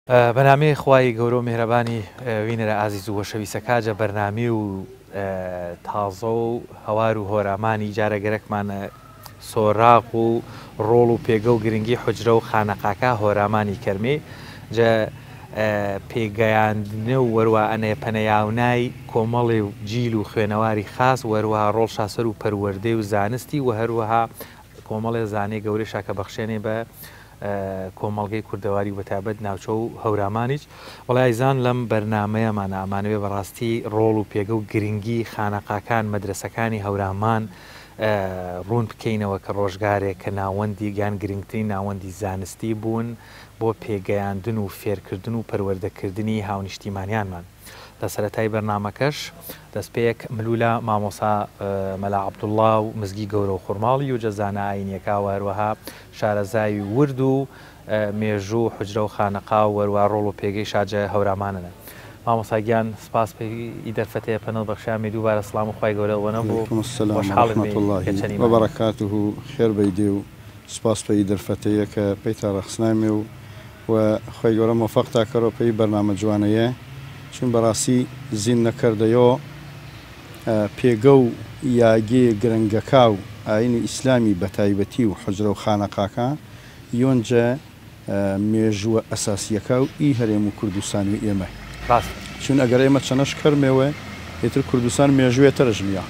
بەنامەی خوای گەورە و میهرەبانی وینەرە ئازیز و وەشەویستەکە بەرنامی و تازە و هەوار و هۆرامانی جارەگەرەکمانە سۆراق و ڕۆڵ و پێگە و گرنگی حجرە و خانەقاکە هۆرامانی کەرمێ جە پێگەیاندنە و وەروە ئەنێ پەنەیاونای کۆمەڵی و جیل و خوێنەواری خاص وەروەها ڕۆڵ شاسەر و پەروەردەی و زانستی و هەروەها کۆمەڵێ زانێ گەورەی شاکە بەخشێنێ بە کۆمەڵگەی کوردەواری بەتابەت ناوچە و هەورامانیش وڵایزان لەم بەرنمەیەمان ئامانوێ بەڕاستی ڕۆڵ و پێگە و گرنگی خانەقاکان مەدرسەکانی هەورامان ڕوون بکەینەوە کە ڕۆژگارێک کە ناوەندی گیان گرنگترین ناوەندی زانستی بوون بۆ پێگەیاندن و فێرکردن و پەروەردەکردنی هاونیشتیمانیانمان لە سەرەتای بەرنمەکەش دەستپێک ملولە مامۆسا مەلا عەبدوڵڵا و مزگی گەورە و خوڕماڵی و جەزانە ئاینیەکە و هەروەها شارەزای ورد و مێژوو حجرە و خانەقا و وەروە ڕۆڵ و پێگەی شاجە هەورامانەنە مامۆساگیان سپاس پێی دەرفەتەیە پەنڵ بەخشامی دووبارە سڵام و خوای گەورەوەنە بۆ بەبەرەکات و خێر بەیدێ و سپاس پێی دەرفەتەیە کە پێی تا ڕەخسنامێ و خۆی گەورە مۆفەق تاکەرەوە پێی بەرنامە جوانەیە چون بەڕاستی زین نەکردەوە پێگە و یاگێ گرنگەکە و ئاینی ئیسلامی بەتایبەتی و حجرە و خانەقاکە یۆنجە مێژووە ئەساسیەکە و ئی هەرێم و کوردستانی ئێمە چون ئەگەر ئێمە چەنەش کەرمێوە هێتر کوردستان مێژوێتەرە ژنیا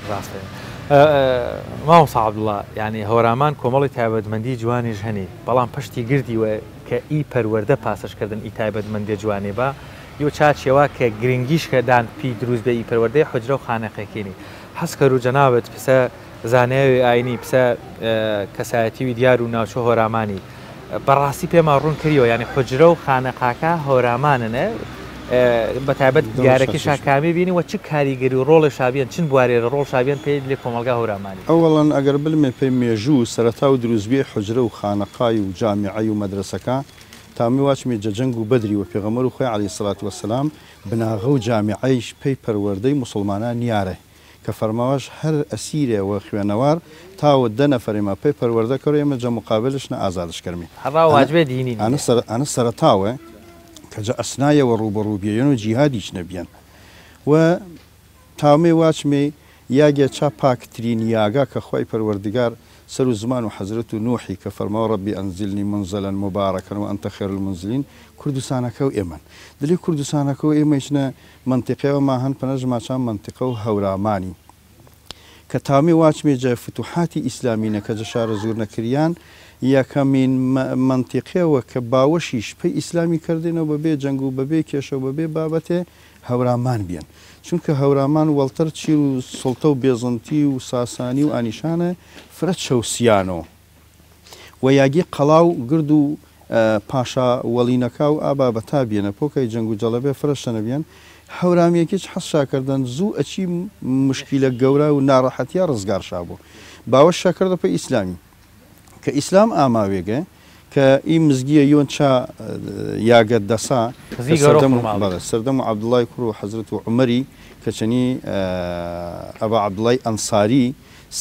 مامۆسا عەبدوڵڵا یعنی هەورامان کۆمەڵی تایبەتمەندی جوانیش هەنێ بەڵام پشتی گردیوە کە ئی پەروەردە پاسەشکردن ئی تایبەتمەندی جوانێ بە یۆ چاچێەوە کە گرنگیش کەدان پی دروست بە ئی پەروەردەی حجرە و خانەقەکەینی هەستکەر و جەنابەت پسە زانایوی ئاینی پسە کەسایەتیوی دیار و ناوچە هۆرامانی بەڕاستی پێمان ڕوون کردیەوە یعنی حجرە و خانەقاکە هۆراماننە بەتایبەت دیارەکەی شاکامی بینی و چ کاریگەری و ڕۆڵی شابیان چند بوارێرە ڕۆڵ شابیان پێ لێ کۆمەلگا هۆرامانی ئەوەڵەن ئەگەر بلمێ پێی مێژوو سەرەتا و دروستبێ حجرە و خانەقای و جامیعەی و مەدرسەکە تامی واچمی جەجەنگ و بەدری و پێغەمبەر و خۆی عەلەیهی سەڵات وەسەلام بناغە و جامیعەیش پێی پەروەردەی موسڵمانان نیارە کە فەرماوەش هەر ئەسیرێ و خوێنەوار تاوە دە نەفەرێمە پێی پەروەردە کەڕ ئێمە جە مقابلش نە ئازادش کەرمی واجبێ دینی ئەنە سەرەتاوە کە جە ئەسنایەوە ڕوبەڕووبیێن و جیهادیش نەبیان و تاومێ واچمێ یاگێ چا پاکترین یاگا کە خۆی پەروەردگار سەر و زمان و حەزرەت و نوحی کە فەرماوە ڕەبی ئەنزلنی منزەلەن مبارەکەن و ئەنتە خێر المنزلین کوردستانەکە و ئێمەن دلێ کوردستانەکە و ئێمەیشنە منتیقەوە ما هەن پەنەژماچان منتیقە و هەورامانی کە تامی واچمێ جە فتوحاتی ئیسلامینە کە جە شارە زۆر نەکریان یەکەمین منتیقەوە کە باوەشیش پێی ئیسلامی کردێنەوە بەبێ جەنگ و بەبێ کێشە و بەبێ بابەتێ هەورامان بیان چونکە هەورامان وەڵتەر چیر و سڵتە و بێزنتی و ساسانی و ئانیشانە فرە چەوسیانەوە و یاگی قەڵاو گرد و پاشا وەڵینەکە و ئابا بەتا بێنە پۆکەی جەنگ و جەڵەبێ فرەشتەنە بیان هەورامێکیش حەسشاکردن زوو ئەچی مشکیلە گەورە و ناڕەحەتیا ڕزگارشا بوو باوەش شاکردە پێی ئیسلامی کە ئیسلام ئاماوێگە کە ئی مزگیە یۆن چا یاگەت دەسا سەردەم و عەبدوڵڵای کوڕ و حەزرەت و عومەری کەچەنی ئەبا عەبدوڵڵای ئەنساری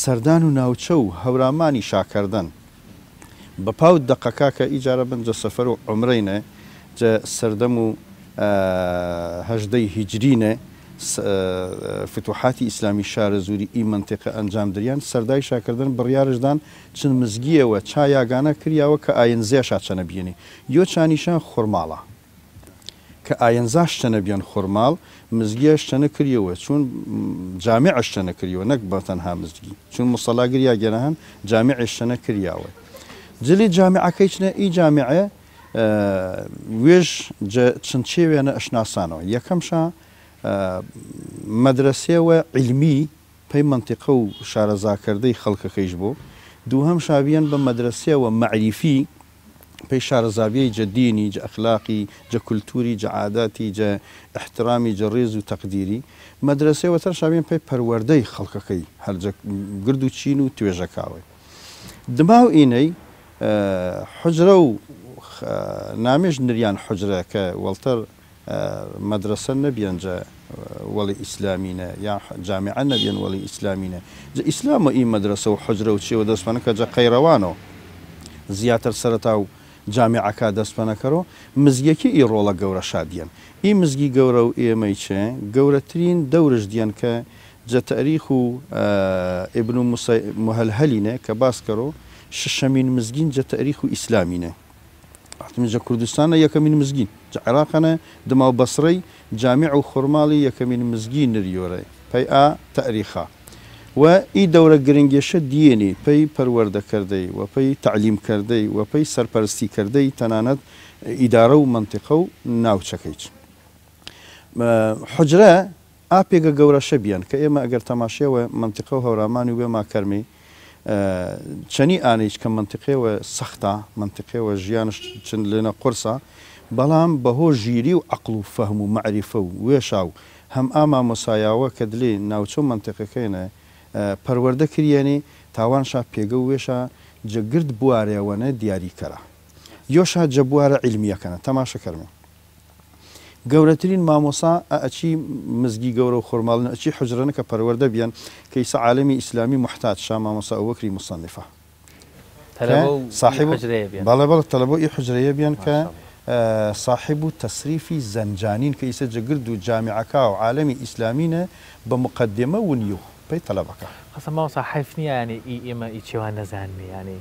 سەردان و ناوچە و هەورامانی شاکردن بە پاوت دەقەکە کە ئیجارە بن جە سەفەر و عومرەینە جە سەردەم و هەژدەی هیجرینە فتوحاتی ئیسلامی شارە زووری ئی منتیقە ئەنجام دریان سەردای شاکردن بڕیارشدان چند مزگیەوە چا یاگانە کریاوە کە ئاینزێشا چەنە بینی یۆ چانیشان خورماڵە کە ئاینزاش چەنە بیان خورماڵ مزگیەش چەنە کریەوە چون جامیعش چەنە کریەوە نەک بە تەنها مزگی چون موسەڵاگریا گەنەهەن جامیعش چەنە کریاوە جلی جامیعەکەی چنە ئی جامیعە وێژ چەند چێوێنە ئەشناسانەوە یەکەمشە مەدرسێوە علمی پێی منتیقە و شارەزاکردەی خەڵکەکەیش بوو دووهەم شاویان بە مەدرسێوە مەعریفی پێی شارەزاویەی جە دینی جە ئەخلاقی جە کولتوری جە عاداتی جە احترامی جە ڕێز و تەقدیری مەدرسێوە تەر شاویان پێی پەروەردەی خەڵکەکەی هەرجە گرد و چین و توێژەکاوی دماو ئینەی حجرە و نامێژ نریان حجرە کە وەڵتەر مەدرسە نەبیان جە وەڵی ئیسلامینە یا جامیعە نەبیان وەڵی ئیسلامینە جە ئیسلامە ئی مەدرسە و حجرە و چێوە دەستمانە کە جە قەیڕەوانەوە زیاتر سەرەتا و جامعەکە دەستپەنەکەڕۆ مزگەکی ئیڕۆڵە گەورە شادیان ئی مزگی گەورە و ئێمەی چێ گەورەترین دەورش دیان کە جە تاریخ و ئیبن مهەلهەلینە کە باسکەڕۆ شەشەمین مزگین جە تاریخ و ئیسلامینە جە کوردستانە یەکەمین مزگین جە عێراقەنە دما و بەسڕەی جامیع و خورماڵی یەکەمین مزگین نریۆرە پەی ئا تاریخا و ئی دەورە گرنگێشە دیێنی پێی پەروەردەکردەی و پێی تعلیمکردەی و پێی سەرپەرستیکردەی تەنانەت ئیدارە و منتیقە و ناوچەکەیچ حجرە ئاپێگە گەورەشە بیان کە ئێمە ئەگەر تەماشێەوە منتیقە و هەورامانی وێما کەرمی چەنی ئانیش کە منتیقێوە سەختە منتیقێوە ژیانش چند لێنە قورسە بەڵام بەهۆ ژیری و عقل و فەهم و معریفە و وێشا و هەم ئاما مۆسایاوە کە دلێ ناوچە منتیقەکەینە پەروەردە کریێنی تاوانشا پێگە و وێشە جەگرد بوارێوەنە دیاریکەرە یۆشا جە بوارە عیلمیەکەنە تەماشە کەرمێ گەورەترین مامۆسا ئەچی مزگی گەورە و خۆرماڵن ئەچی حجرەنە کە پەروەردە بیان کە ئیسە عالەمی ئیسلامی محتاج شا مامۆسا ئەوەکری مصەنفە صاحب بەڵێ بەڵێ تەلەبۆ ئی حجرەیە بیان کە صاحب و تەسریفی زەنجانین کە ئیسە جەگرد و جامعەکە و عالەمی ئیسلامینە بە مقدمە ونیو پێی تەلەبەکە خەسە ماوەسا حیف نییە ینی ئێمە ئی چێوان نەزانمی ینی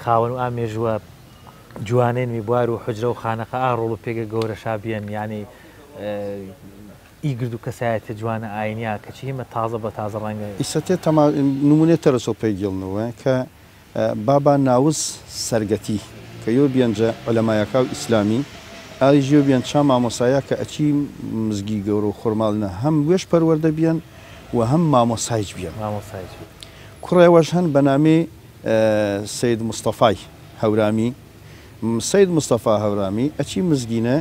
خاوەن و ئامێژوە جوانێن میبوار و حجرە و خانەقە ئاڕۆڵ و پێگە گەورە شابیان ینی ئیگرد و کەسایەتە جوانە ئاینیا کەچی هیمە تازە بە تازە ڕەنگە ئیسەتێ نمونێت تەرەسۆ پێیگەڵنەوە کە بابا ناوز سەرگەتی کە یۆ بیانجە عەلەمایەکە و ئیسلامی ئالی ژیۆ بیان چا مامۆسایە کە ئەچی مزگی گەورە و خۆرماڵنە هەم وێش پەروەردە بیان و هەم مامۆسایج بیان کوڕێوەش هەن بە نامێ سید مستەفای هەورامی سید مستەفا هەورامی ئەچی مزگینە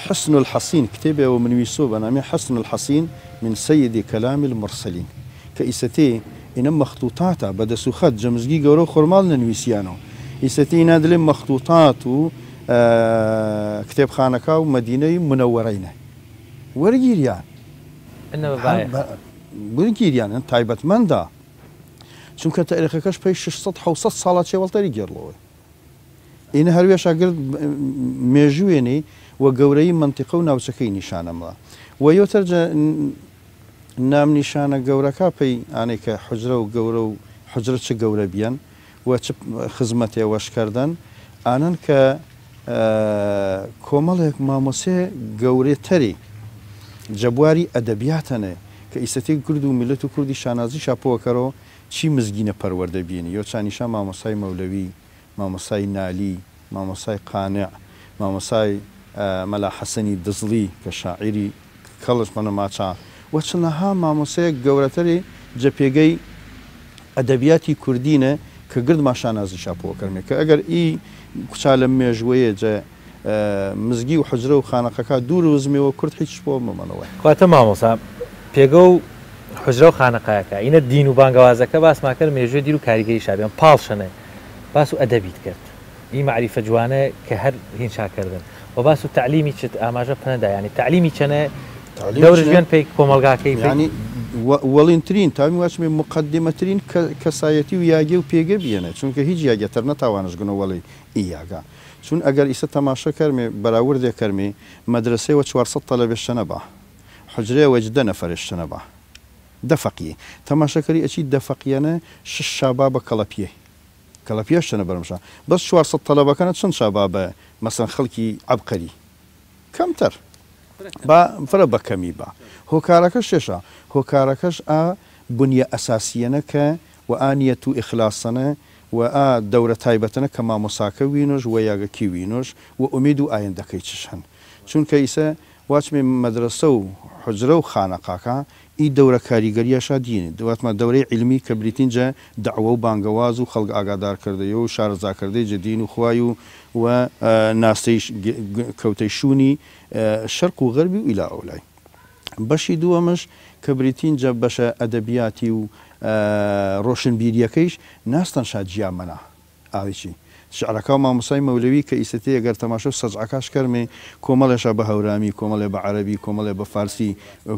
حسن الحەسین کتێبێەوە منویسۆ بە نامی حسن الحەسین من سەیدی کەلامی المرسەلین کە ئیسەتێ ئینە مەخطوطاتە بەدەست و خەت جەمزگی گەورە و خۆرماڵ نەنویسیانەوە ئیسەتی نادلێ مەخطوطات و کتێبخانەکە و مەدینەی منەوەرەینە وەرگیریان وەرگیریان تایبەتمەندە چونکە تاریخەکەش پێی 600 ساڵە چێوەڵتەری گێڕڵەوە ئینە هەروێ شاگرد مێژوێنی و گەورەی منتیقە و ناوچەکەی نیشانەمەوە و یۆتەرجە نام نیشانە گەورەکە پێی ئانەی کە حجرە و گەورە و حجرە چ گەورە بیان و چ خزمەتێ وەشکردن ئانن کە کۆمەڵێک مامۆسێ گەورەتەری جەبواری ئەدەبیاتەنێ کە ئیسەتی کورد و میلەت و کوردی شانازی شاپۆکەرەوە چی مزگینە پەروەردە بینی یۆ چانیشا مامۆسای مەولەوی مامۆسای نالی مامۆسای قانع مامۆسای مەلا حەسەنی دزڵی کە شاعیری کەڵش منە ماچا و چنەها مامۆسەیەک گەورەتەری جەپێگەی ئەدەبیاتی کوردینە کە گردما شانازی شاپۆکەرمێ کە ئەگەر ئی کوچا لە مێژوەیە جە مزگی و حجرە و خانەقەکە دوور وزمەوە کورد هیچ بۆ مەمەڵەوە خواتە مامۆسا پێگە و حجرە و خانەقایەکە ئینە دین و بانگەوازەکە باسماکرد مێژوێ دیر و کاریگەری شابیان پاڵشەنە باس و ئەدەبیت کرد ئی معریفە جوانە کە هەر هین شاکردن و باس و تعلیمی چت ئاماژە پنەدا ینی تعلیمی چەنە دەورژیان پێی کۆمەلگاکەی ینی وەڵینترین تامی وچمێ مقدمەترین کەسایەتی و یاگێ و پێگە بێنە چونکە هیچ یاگەتەر نەتاوانش گونە وەڵی ئی یاگا چون ئەگەر ئیسە تەماشە کەرمێ بەراوردێ کەرمێ مەدرسەیەوە 400 تەلەبێشتە نەبا حجرەیەوە 10 نەفەرشتە نەبا دەفەقیە تەماشەکەری ئەچی دەفەقیەنە 6 شابا بە کەڵەپیە کەڵەپیەشتە نەبەرمشە بەس 400 تەلەبەکەنە چەند شابا بە مەسەن خەڵکی عەبقەری کەمتر فرە بە کەمی بە هۆکارەکە شێشە هۆکارەکەش ئا بنیە ئەساسیەنە کە و ئانیەت و ئیخلاسەنە و ئا دەورە تایبەتەنە کە مامۆساکە وینۆش و یاگەکی وینۆش و ئومید و ئایندەکەی چش هەن چونکە ئیسە واچمێ مەدرسە و حجرە و خانەقاکە ئی دەورە کاریگەریەشا دینێ دواتمە دەورەی علمی کە بریتینجە دەعوە و بانگەواز و خەڵک ئاگادارکردەوە و شارەزاکردەی جدین و خوای و ناستەی کەوتەی شوونی شەرق و غەربی و ئیلا ئەولای بەشی دووەمەش کە بریتینجە بەشە ئەدەبیاتی و ڕۆشنبیریەکەیش ناستەن شاد جیامەنا ئاویچی شعرەکە و مامۆسای مەولەوی کە ئیسەتی ئەگەر تەماشە و سەجعەکەش کەرمێ کۆمەڵێشە بە هەورامی کۆمەڵێ بە عەرەبی کۆمەڵێ بە فارسی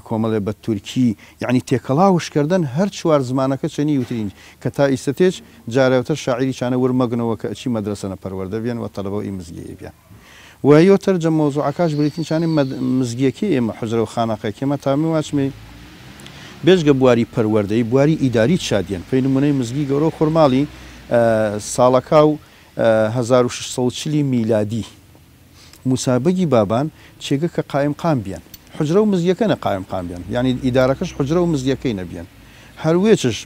کۆمەڵێ بە تورکی یعنی تێکەڵاوشکردن هەر چوار زمانەکە چەنی وترین کە تا ئیسەتێج جارەوتر شاعری چانە وەرمەگنەوە کە ئەچی مەدرسەنە پەروەردە بێن و تەلەبە و مزگەیە بێن وەیۆتر جە مۆزوعەکەش بریتین چانی مزگیەکە ئێمە حوجرە و خانەقەیەک ئێمە تامی واچمێ بێژگە بواری پەروەردەی بواری ئیداری شادیان پێی نمونەی مزگی گەورە و خورماڵی ساڵەکە و 1640 میلادی موسابەگی بابان چێگە کە قایم قام بیان حجرە و مزگیەکە نە قایم قام بیان یعنی ئیدارەکەش حجرە و مزگیەکەی نەبیان هەروێچش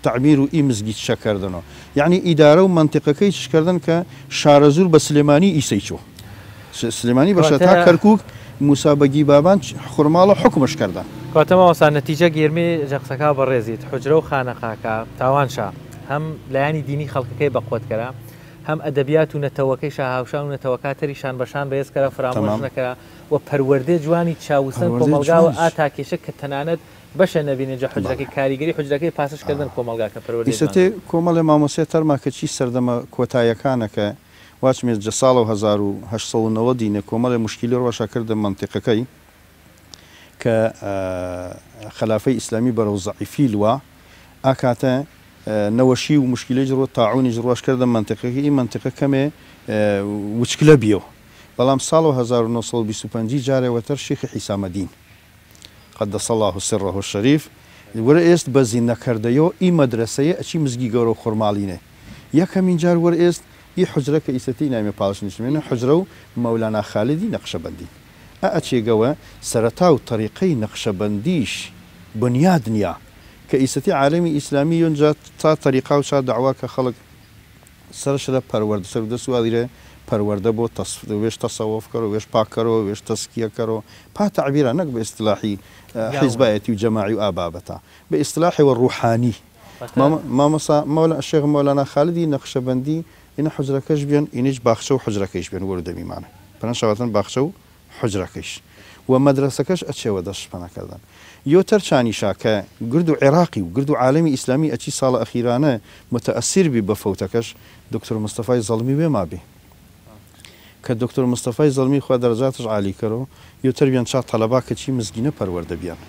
تعمیر و ئی مزگی چەکردنەوە یعنی ئیدارە و منطقەکەی چشکردن کە شارەزور بە سلێمانی ئیسەی چۆ سلێمانی بەشە تا کەرکووک موسابەگی بابان خورماڵە حکومش کردن کاتەمەوەسان نەتیجە گێرمی جەقسەکە بەڕێزیت حجرە و خانەقاکە تاوانشە هەم لایانی دینی خەڵکەکەی بەقوتکەرە هەم ئەدەبیات و نەتەوەکەی شاهاوشان و نەتەوەکاتەریشان بەشان بەهێزکەرە فرامۆش نەکەرا و پەروەردەی جوانی چاوسەن کۆمەلگاوە ئاتاکێشە کە تەنانەت بەشە نەبینێجا حجرەکەی کاریگەری حجرەکەی پاسشکردن کۆمەلگاکە پەروەردەی کۆمەڵی مامۆسێ تەرما کە چی سەردەمە کۆتاییەکانەکە واچمێت جە ساڵ و 1990 دینە کۆمەڵی مشکلی ڕۆژەکردە منطقەکەی کە خلافەی ئیسلامی بەرەو زەعیفی لوە ئاکاتە نەوەشی و مشکلەی ڕۆ تاعونی ڕۆژکردە منطقەکە ئی منطقە کەمێ وچکلە بیەوە بەڵام ساڵ و 1925 جارێوەتر شیخی حیسامەدین قەدەس الله سره الشەریف وەرە ئێست بە زینەکردەوە ئی مەدرسەیە ئەچی مزگی گەورە و خورماڵینێ یەکەمین جار وەرە ئێست ئی حجرە کە ئیسەتی ناوێ پاڵش نیشمێنە حجرە و مەولانا خالدی نەقشەبەندی ئەچێگەوە سەرەتا و طریقەی نەقشەبەندیش بنیاد نییە کە ئیسەتی عالەمی ئیسلامی یۆنجا تا طریقا و شا داوا کە خەڵک سەرش لە پەروەردە سەر دەسوادیرە پەروەردە بۆ وێش تەسەوفکەرەوە وێش پاکەرەوە وێش تەسکیەکەرەوە پا تعبیرە نەک بە ئیستلاحی حیزبایەتی و جەماعی و ئابابەتە بە ئیستلاحەوە ڕوحانی مامۆسا شێخ مەولانا خالدی نەقشەبەندی ئینە حجرەکەش بێن ئینیش باخچە و حجرەکەیش بێن وەردەمیمانە پەنەشەوەتەن باخچە و حجرەکەیش و مەدرسەکەش ئەچێوە دەشپەنەکردن یۆتەر چانیشا کە گرد و عێراقی و گرد و عالەمی ئیسلامی ئەچی ساڵە ئەخیرانە متەئەسیر بی بە فەوتەکەش دکتۆر مستەفای زەڵمی وێما بێ کە دکتۆر مستەفای زەڵمی خوا دەرەجاتش عالی کەرەوە یۆتەر بیان چا تەلەبا کە چی مزگینە پەروەردە بیان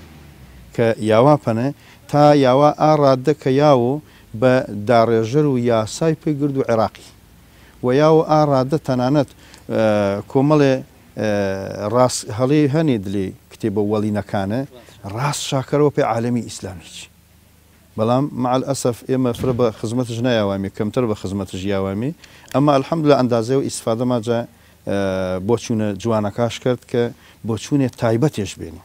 کە یاوا پەنە تا یاوا ئاڕادە کە یاوە بە داڕێژەر و یاسای پێی گرد و عێراقی و یاوە ئاڕادە تەنانەت کۆمەڵێ ڕاست هەڵێ هەنێ دلێ کتێبە وەڵینەکانە ڕاست شاکەرەوە پێ عالەمی ئیسلامیچ بەڵام مع الأسف ئێمە فرە بە خزمەتش نایاوامی کەمتر بە خزمەتش یاوامی ئەمە الحەمدلله ئەندازێ و ئیسفادەماجە بۆ چوونە جوانەکاش کرد کە بۆ چوونێ تایبەتێش بێنی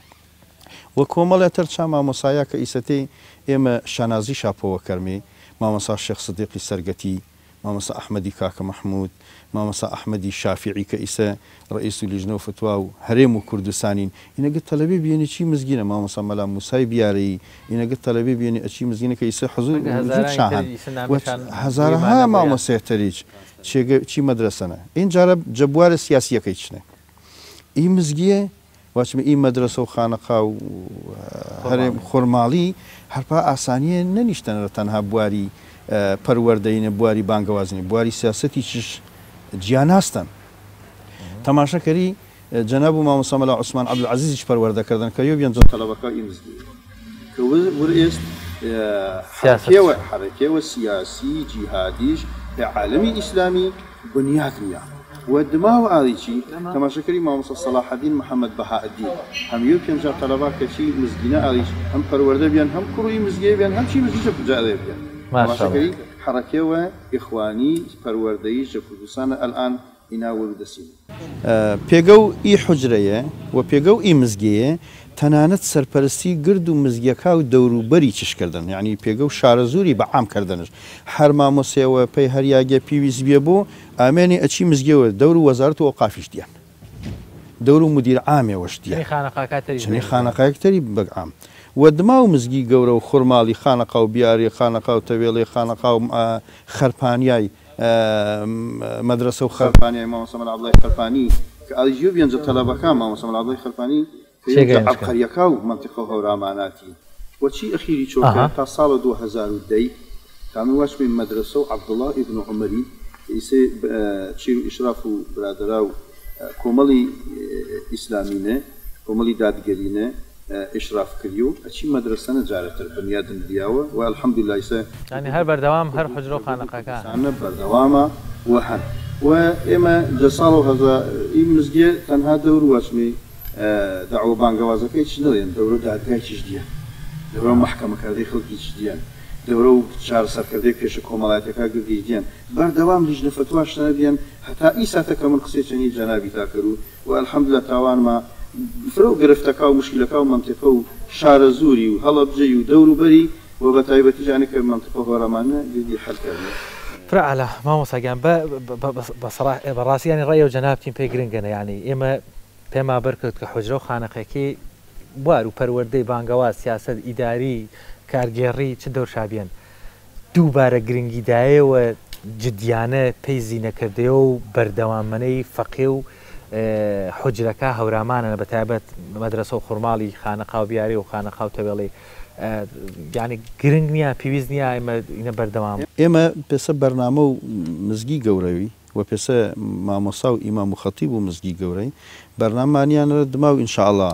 وە کۆمەڵێ تر چا مامۆسایە کە ئیسەتەی ئێمە شانازی شاپۆوە کەرمی مامۆسا شێخ سدیقی سەرگەتی مامۆسا ئەحمەدی کاکە مەحموود مامۆسا ئەحمەدی شافعی کە ئیسە ڕئیس و لیژنە و فتوا و هەرێم و کوردستانین ئینەگەت تەلەبێ بێنی چی مزگینە مامۆسا مەلا موسای بیارەی ئینەگەت تەلەبێ بێنی ئەچی مزگینە کە ئیسە حەزور شاهان هەزارها مامۆسێتەریچ چی مەدرسەنە این جارە جەبوارە سیاسیەکەی چنە ئی مزگیە واچمە ئی مەدرسە و خانەقا و هەرێم خۆرماڵی هەرپا ئاسانیە نەنیشتەنە تەنها بواری پەروەردەینە بواری بانگەوازنی بواری سیاسەتی چش جیاناستن تەماشەکەری جەناب و مامۆستا مەلا عوسمان عەبدولعەزیزیش پەروەردەکردن کە یۆ بیان تەلەبەکە ئی مزگی کە وەرئێست حرەکێوە سیاسی جیهادیش لە عالەمی ئیسلامی بنیاد نییە و دماوە ئاڵیچی تەماشەکەری مامۆستا سەلاحەدین محەممەد بەهائەدین هەمیۆ پێنج تەلەبا کەچی مزگینە ئاڵیچ هەم پەروەردە بیان هەم کوڕی مزگەی بیان هەم چی مزگیشە بجارێ بیان تەماشەکەری حرەکێوە ئیخوانی پەروەردەی ژە کوردستانە ئەلئان ئینا وەردەسین پێگە و ئی حجرەیە و پێگە و ئی مزگەیە تەنانەت سەرپەرستی گرد و مزگیەکە و دەوروبەری چشکردن یعنی پێگە و شارە زوری بە عامکردنش هەر مامۆسێەوە پێی هەریاگە پیویست بێ بۆ ئامێنی ئەچی مزگەوە دەور و وەزارەت و ئەوقافیش دیان دەور و مدیر عامێوەش دیان چنی خانەقایەکتەری بەعام و دما و مزگی گەورە و خورماڵی خانەقا و بیاری خانەقا و تەوێڵی خانەقا و خەرپانیای مەدرسە و خەرپانیای مامۆستا مەلا عەبدوڵڵای خەرپانی کە ئالیژیۆ بێنجە تەلەبەکان مامۆستا مەلا عەبدوڵڵای خەرپانی عەبقەریەکە و منتیقە و هەوراماناتی وەچی ئەخیری چۆکە تا ساڵە 2010 تامی واشمی مەدرسە و عەبدوڵڵا ئیبن عومەری ئیسێ چیر و ئیشراف و برادرا و کۆمەڵی ئیسلامینە کۆمەڵی دادگەرینە ئیشراف کردی و ئەچی مەدرسە نەجارێتتر بنیادن دیاوە و الحەمدولیلا ئیسە ینی هەر بەردەوام هەر حجرە و خانەقاکانە بەردەوامە و هەن و ئێمە دە ساڵ و هەزار ئی مزگێ تەنها دەور وەچمی داوە بانگەوازەکەی چ نڵێن دەورە دادگای چش دیە دەورە محکەمەکردەی خەڵکی چ دییان دەورە و چارەسەرکردەی پێشە کۆمەڵایەتەکە گردی دییان بەردەوام لیژنە فتواشتە دییان هەتا ئی ساتەکە من قسەی چەنی جەنابی تاکرد و الحەمدولە تاوانمە فرۆ گرفتەکە و مشکلەکە و منتیقە و شارە زووری و هەڵەبجەی و دەور و بەری و بە تایبەتیجانێک کە منتیقە گۆڕەمانە گردی حەلکردن فرعلە مامۆساگیان بەڕاستی ینی ڕێی و جەنابتیم پێی گرنگەنە ینی ئێمە پێما بەرکرد کە حجرە و خانەقێکی بوار و پەروەردەی بانگەواز سیاست ئیداری کارگێڕی چ دەورشابیان دووبارە گرنگیدایەوە جدیانە پێی زیینەکردێ و بەردەوامەنەی فەقێ و حجرەکە هەورامانە بە تایبەت مەدرسە و خورماڵی خانەقا و بیاری و خانەقا و تەوێڵی ینی گرنگ نییە پێویست نییە ئێمە بەردەوام ئێمە پێسە بەرنامە و مزگی گەورەوی و پێسە مامۆسا و ئیمام و خەتیب و مزگی گەورەی بەرنامانیانە دما و ئینشاءڵڵا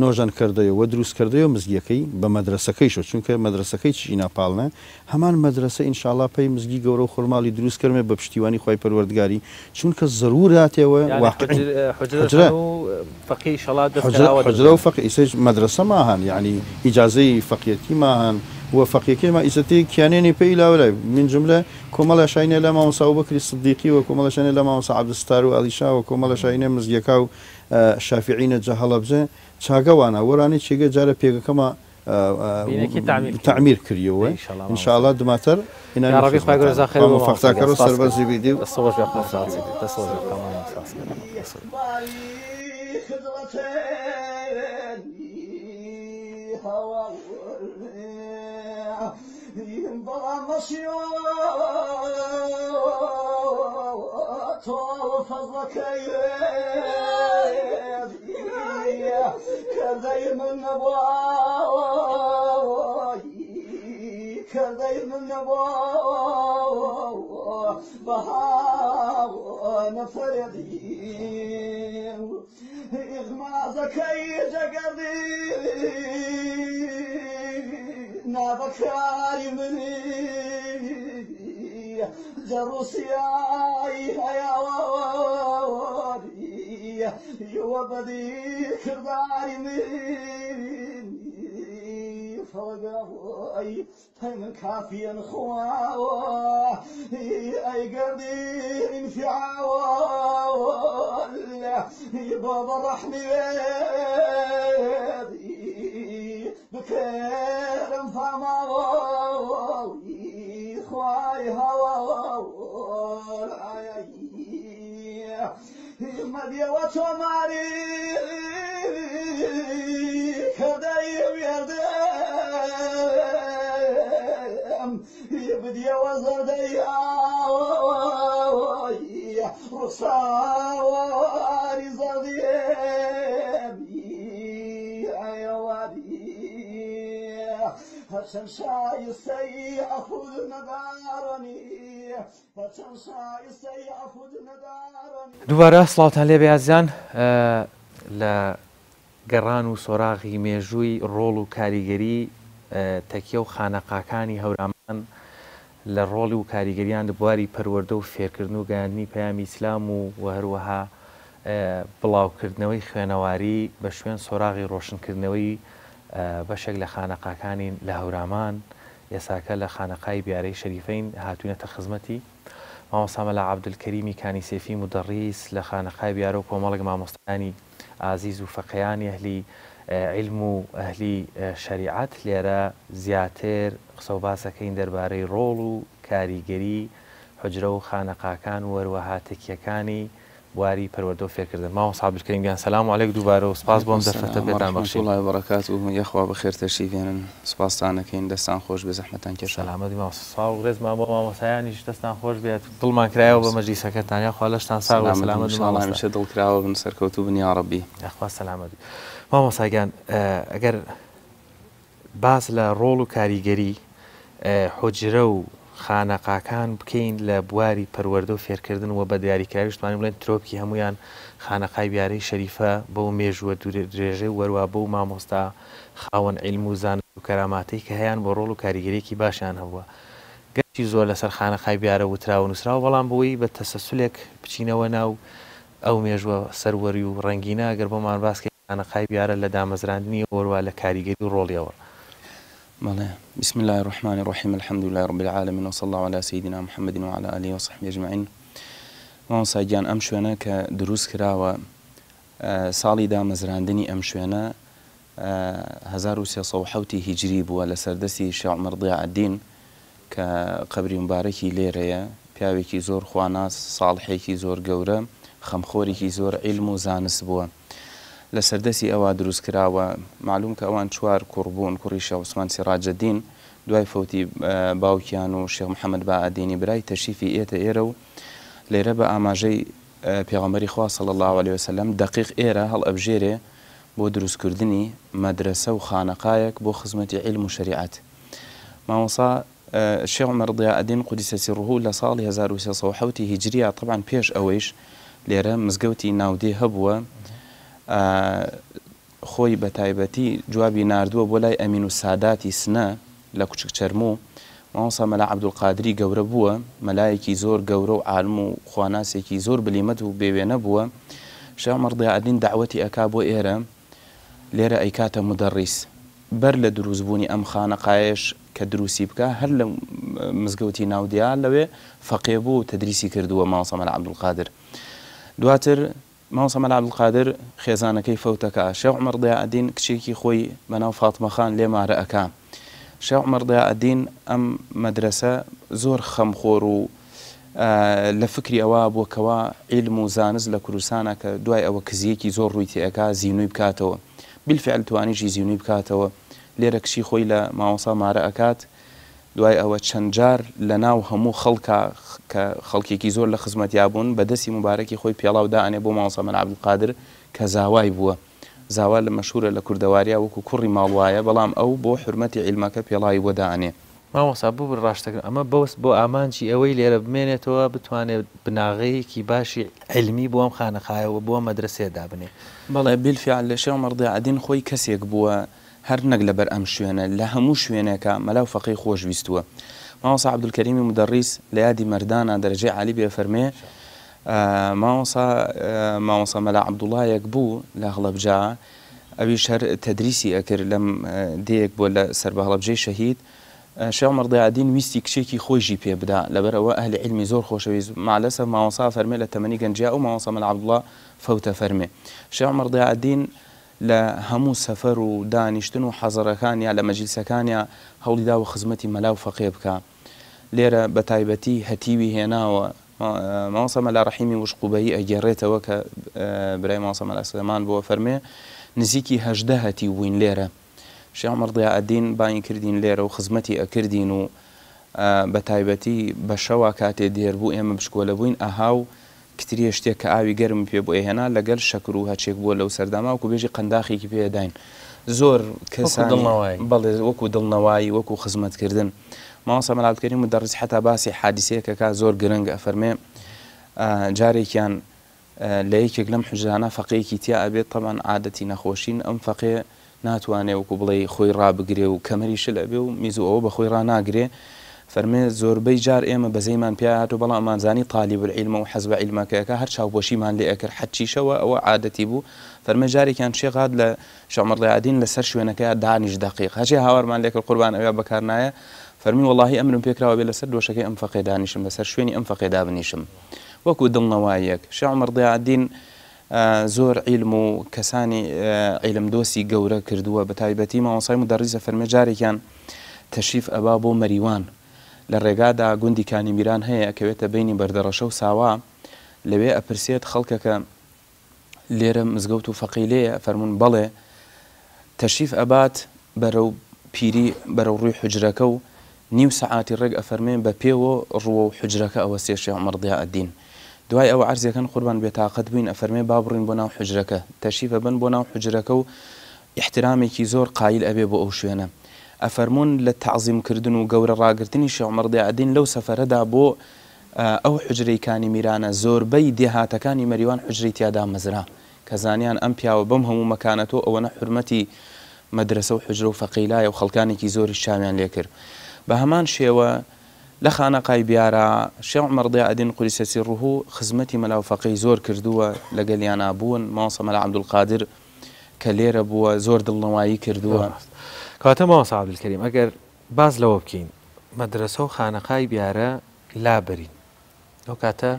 نۆژان کردەوە دروست کردەوە مزگیەکەی بە مەدرسەکەی شو چونکە مەدرسەکەی چی ناپاڵنە هەمان مەدرسە ئینشاءڵڵا پێی مزگی گەورە و خورماڵی دروست کردمێ بە پشتیوانی خی پەروەردگاری چونکە زەروراتەوە حجرە و فەقی ئیسەی مەدرسە ماهان یعنی ئیجازەی فەقیەتی ماهان و فەقیەکەی ما ئیزەتی کیانێنی پێی لاولای من جملە کۆمەڵە شاینە لە مامۆسا ئەبوبەکری سدیقی و کۆمەڵە شاینە لە مامۆسا عەبدولستار و ئەلیشا و کۆمەڵە شاینە مزگیەکە و شافعینە جە هەڵەبجە چاگەوانە وەرانی چێگە جارە پێگەکەمە تعمیر کردیەوە ئینشاءڵڵا دواتر فەختاکەر و سەربەرزی بیدی و فضلك كذي من نبواي كذي من نبواي بهاو نفردي إغمازك يجقضي نابكاري مني جروسياي هياواري يوبدي كرداري مني فوقاي تم كافيا خواوا اي قدير انفعال بابا رحمي بكرم فماوي خواي هواي مديا وتماري كداي بيردم يبدي وزردي رصاواري زردي هرچند شایسته افود ندارانی هرچند شایسته افود ندارانی دووبارە سڵاوتان لێ بێزیان لە گەڕان و سۆراغی مێژووی ڕۆڵ و کاریگەری تەکیە و خانەقاکانی هەورامان لە ڕۆڵی و کاریگەریان لە بواری پەروەردە و فێرکردن و گەیاندنی پەیامی ئیسلام و هەروەها بڵاوکردنەوەی خوێنەواری بە شوێن سۆراغی ڕۆشنکردنەوەی بەشێک لە خانەقاکانی لە هەورامان ئێساکە لە خانەقای بیارەی شەریفەین هاتوونەتە خزمەتی مامۆستا مەلا عەبدولکەریمی کانیسێفی مدەڕیس لە خانەقای بیارە و کۆمەڵێک مامۆستایانی ئازیز و فەقێیانی ئەهلی علم و ئەهلی شەریعەت لێرە زیاتر قسە و باسەکەین دەربارەی ڕۆڵ و کاریگەری حجرە و خانەقاکان و وەروەها تەکیەکانی بواری پەروەردە و فێرکردن مامۆستا عەبدولکەریم سەلام عەلەیکم دووبارە و سپاس بۆم دەرفەتە پێتان بەخشی وڵای بەڕەکات و یەخوا بەخێر تەشریفێنن سپاستانەکەین دەستان خۆش بێ زەحمەتان کێشا سەلامەتی مامۆستا و ڕێزمان بۆ مامۆستایانیش دەستان خۆش بێت دڵمان کرایەوە بە مەجلیسەکەتان یاخوا لەشتان ساغ و سەلامەت هەمیشە دڵکراوە بن سەرکەوتوو بن یا ڕەبی یاخوا سەلامەتی مامۆستاگیان ئەگەر باس لە ڕۆڵ و کاریگەری حجرە و خانەقاکان بکەین لە بواری پەروەردە و فێرکردن و بە دیاریکراویشتوانین بڵێن ترۆپکی هەمویان خانەقای بیارەی شەریفە بەو مێژووە درێژەی وەروە بەو مامۆستا خاوەن عیلم و زانست و کەراماتەی کە هەیەیان بۆ ڕۆڵ و کاریگەریەکی باشیان هەبووە. گەشتی زۆر لەسەر خانەقای بیارە وتراوە نووسراوە، بەڵام بۆی بە تەسەسولێک بچینەوە ناو ئەو مێژووە سەروەری و ڕەنگینە ئەگەر بۆمان باسکە خانەقای بیارە لە دامەزراندنی وەروە لە کاریگەری و ڕۆڵیەوە. بسم الله الرحمن الرحيم الحمد لله رب العالمين وصلى الله على سيدنا محمد وعلى آله وصحبه أجمعين. مامۆستا گیان ئەم شوێنە کە دروست کراوە ساڵی دامەزراندنی ئەم شوێنە 1370 هیجری بووە لە سەردەستی شێخ عومەر ضیاءالدین کە قەبری مبارەکی لێرەیە، پیاوێکی زۆر خواناس، ساڵحێکی زۆر گەورە، خەمخۆرێکی زۆر عیلم و زانست بووە. لە سەردەسی ئەوە دروست کراوە. معلوم کە ئەوان چوار کوڕ بوون، کوڕی شێخ عوسمان سیراجەدین، دوای فەوتی باوکیان و شێخ محەممەد باعەدینی برای تەشریفی ئێتە ئێرە و لێرە بە ئاماژەی پێغەمبەری خوا صلی الله علیه وسلم دقیق ئێرە هەڵ ئەبژێرێ بۆ دروستکردنی مەدرسە و خانەقایەک بۆ خزمەتی عیلم و شریعەت. مامۆستا شێخ عومەر ضیاءالدین قودیسە سیڕوه لە ساڵی 1370 هیجریە، طبعاً پێش ئەوەیش لێرە مزگەوتی ناودێ هەبووە. خۆی بە تایبەتی جوابی ناردووە بۆ لای ئەمین و ساداتی سنە لە کوچک چەرموو. مامۆستا مەلا عەبدولقادری گەورە بووە، مەلایەکی زۆر گەورە و عالم و خواناسێکی زۆر بلیمەت و بێوێنە بووە. شێخ عومەر ضیاءالدین داوەتی ئەکا بۆ ئێرە، لێرە ئەیکاتە مدەڕیس بەر لە دروستبوونی ئەم خانەقایەش کە دروستی بکە، هەر لە مزگەوتی ناودیا لەوێ فەقێ بوو و تەدریسی کردووە مامۆستا مەلا عەبدولقادر. دواتر مامۆستا مەلا عەبدولقادر خێزانەکەی فەوتەکە. شێخ عومەر ضیاءالدین کچێکی خۆی بەناو فاتمەخان لێمارە ئەکا. شێخ عومەر ضیاءالدین ئەم مەدرسە زۆر خەمخۆر و لە فکری ئەوە بووکەوە عیلم و زانست لە کوردستانە کە دوای ئەوە کزیەکی زۆر ڕووی تێئەکا زیینووی بکاتەوە، بالفعل توانیشی زیینووی بکاتەوە. لێرە کچی خۆی لە مامۆستا مارە ئەکات. دوای ئەوە چەند جار لە ناو هەموو خەڵکە کە خەڵکێکی زۆر لە خزمەتیا بوون بەدەستی مبارەکی خۆی پێڵاو دائەنێ بۆ مامۆستا مەلا عەبدولقادر کە زاوای بووە. زاوا لە مەشهورە لە کوردەواریا وەکو کوڕی ماڵوایە، بەڵام ئەو بۆ حرمەتی عیلمەکە پێڵاوی بۆ دائەنێ. مامۆستا بوو ڕاشتەکە ئەمە بەوەست بۆ ئامانجی ئەوەی لێرە بمێنێتەوە بتوانێت بناغەیەکی باشی علمی بۆ ئەم خانەقایەوە بۆ مەدرسێدا بنێ. بەڵێ بالفعل لە شێخ عومەر ضیاءالدین خۆی کەسێک بووە هەر نەک لەبەر ئەم شوێنە، لە هەموو شوێنێکە مەلاو فەقی خۆشویستووە. مامۆستا عەبدولکەریمی مدەڕیس لە یادی مەردانە دەرەجەی عالی بێ فەرمێ مامۆستا مەلا عەبدوڵایەک بوو لە هەڵەبجا، ئەویش هەر تەدریسی ئەکرد لەم دەیەک بۆ لە سەر بە هەڵەبجەی شەهید. شێخ عومەر ضیاءالدین ویستی کچێکی خۆیژی پێ بدا، لەبەرەوە ئەهلی عیلمی زۆر خۆشەویست. مالەسە مامۆستا فەرمێ لە تەمەنی گەنجیا و مامۆستا مەلا عەبدوڵا فەوتە فەرمێ. شێخ عومەر ضیاءالدین لە هەموو سەفەر و دانیشتن و حەزەرەکانیا لە مەجلیسەکانیا هەوڵی داوە خزمەتی مەلا و فەقێ بکە. لێرە بە تایبەتی هەتیوی هێناوە. مامۆستا مەلا ڕەحیمی وشقوبەیی ئەگێڕێتەوە کە برای مامۆستا مەلا سلێمان بۆ فەرمێ نزیکی 18 هەتی بووین لێرە. شێخ عومەر ضیاءالدین بانی کردین لێرە و خزمەتی ئەکردین و بە تایبەتی بە شەوا کاتێ دێربوو ئێمە بشکۆلە بووین ئەهاو کتریە شتێک کە ئاوی گەرم پێ بۆ ئێهێنا لەگەل شەکر و هەچێک بووە لەو سەرداما وەکو بێژی قەنداخێکی پێداین. زۆر کەسانی بەڵێ وەکو دڵنەوایی وەکو خزمەتکردن. مامۆستا مەلا عەبدولکەریم مدەڕیس حتا باسی حادیسەیەکەکە زۆر گرنگ ئەفەرمێ جارێکیان لە یەکێک لەم حوجرانە فەقێکی تیا ئەبێت طبعاً عادەتی نەخۆشین ئەم فەقێ ناتوانێ وەکو بڵێ خۆی ڕابگرێ و کەمەری شل ئەبێ و میزوو ئەوە بە خۆی ڕناگرێ. فەرمێ زۆربەی جار ئێمە بەزەیمان پێ هاتوو، بەڵام ئەمانزانی طالیب العیلمە و حەزبە عیلمەکەیەکە هەر چاوپۆشیمان لێ ئەکرد حەچیشەوە ئەوە عادەتی بوو. فەرمێ جارێکیان شێخ هات لە شێخ عومەر ضیاءالدین لەسەر شوێنەکەیە دانیش دەقیق هەچێ هاوارمان لێکرد قوربان ئەوێ بەکار نایە. فەرمی وەڵاهی ئەمرم پێکراوە بێ لەسەر دۆشەکەی ئەم فەقێ دانیشم، لەسەر شوێنی ئەم فەقێدا بنیشم وەکو دڵنەواییەک. شێخ عومەر ضیاءالدین زۆر عیلم و کەسانی عیلم دۆستی گەورە کردووە، بە تایبەتی مامۆستای مدەڕیسە فەرمێ جارێکیان تەشریف ئەبا بۆ مەریوان لە ڕێگادا گوندی کانیمیران هەیە ئەکەوێتە بینی بەردەڕەشە و ساوا، لەوێ ئەپرسێت خەڵکەکە لێرە مزگەوت و فەقی لێیە؟ فەرمون بەڵێ. تەشریف ئەبات بەرەو پیری بەرەو ڕووی حوجرەکە و نیو سەعاتی ڕێک ئەفەرمێن بە پێوە ڕووە و حوجرەکە ئەوە سێ شێخ عومەر ضیاءالدین. دوای ئەوە عەرزەکەن قوربان بێتاقەت بووین ئەفەرمێ با بڕین بۆ ناو حوجرەکە، تەشریفە بن بۆ ناو حوجرەکە و احترامێکی زۆر قایل ئەبێ بۆ ئەو شوێنە. ئەفەرمونون لە تعزیمکردن و گەورە ڕاگررتنی شێخ عومەر ضیاءالدین لەو سەفەرەدا بۆ ئەو حجرەیکانی میرانە زۆربەی دێهاتەکانی مەریوان حجرەی تیادا مەزرا کە زانیان ئەم پیاوە بەم هەموو مەکانەتەوە ئەوەنە حرمەتی مەدرسە و حجرە و فەقیلایە و خەڵکانێکی زۆری شامیان لێ کرد بە هەمان شێوە لە خانەقای بیارە شێخ عومەر ضیاءالدین قودسە سیڕوه خزمەتی مەلا و فەقیه زۆر کردووە لەگەڵیانە بوون مامۆستا مەلا عەبدولقادر کە لێرە بووە زۆر دڵنەوایی کردووە کاتە مامۆستا عەبدولکەریم ئەگەر باز لەوە بکەین مەدرسە و خانەقای بیارە لابەرین ئەو کاتە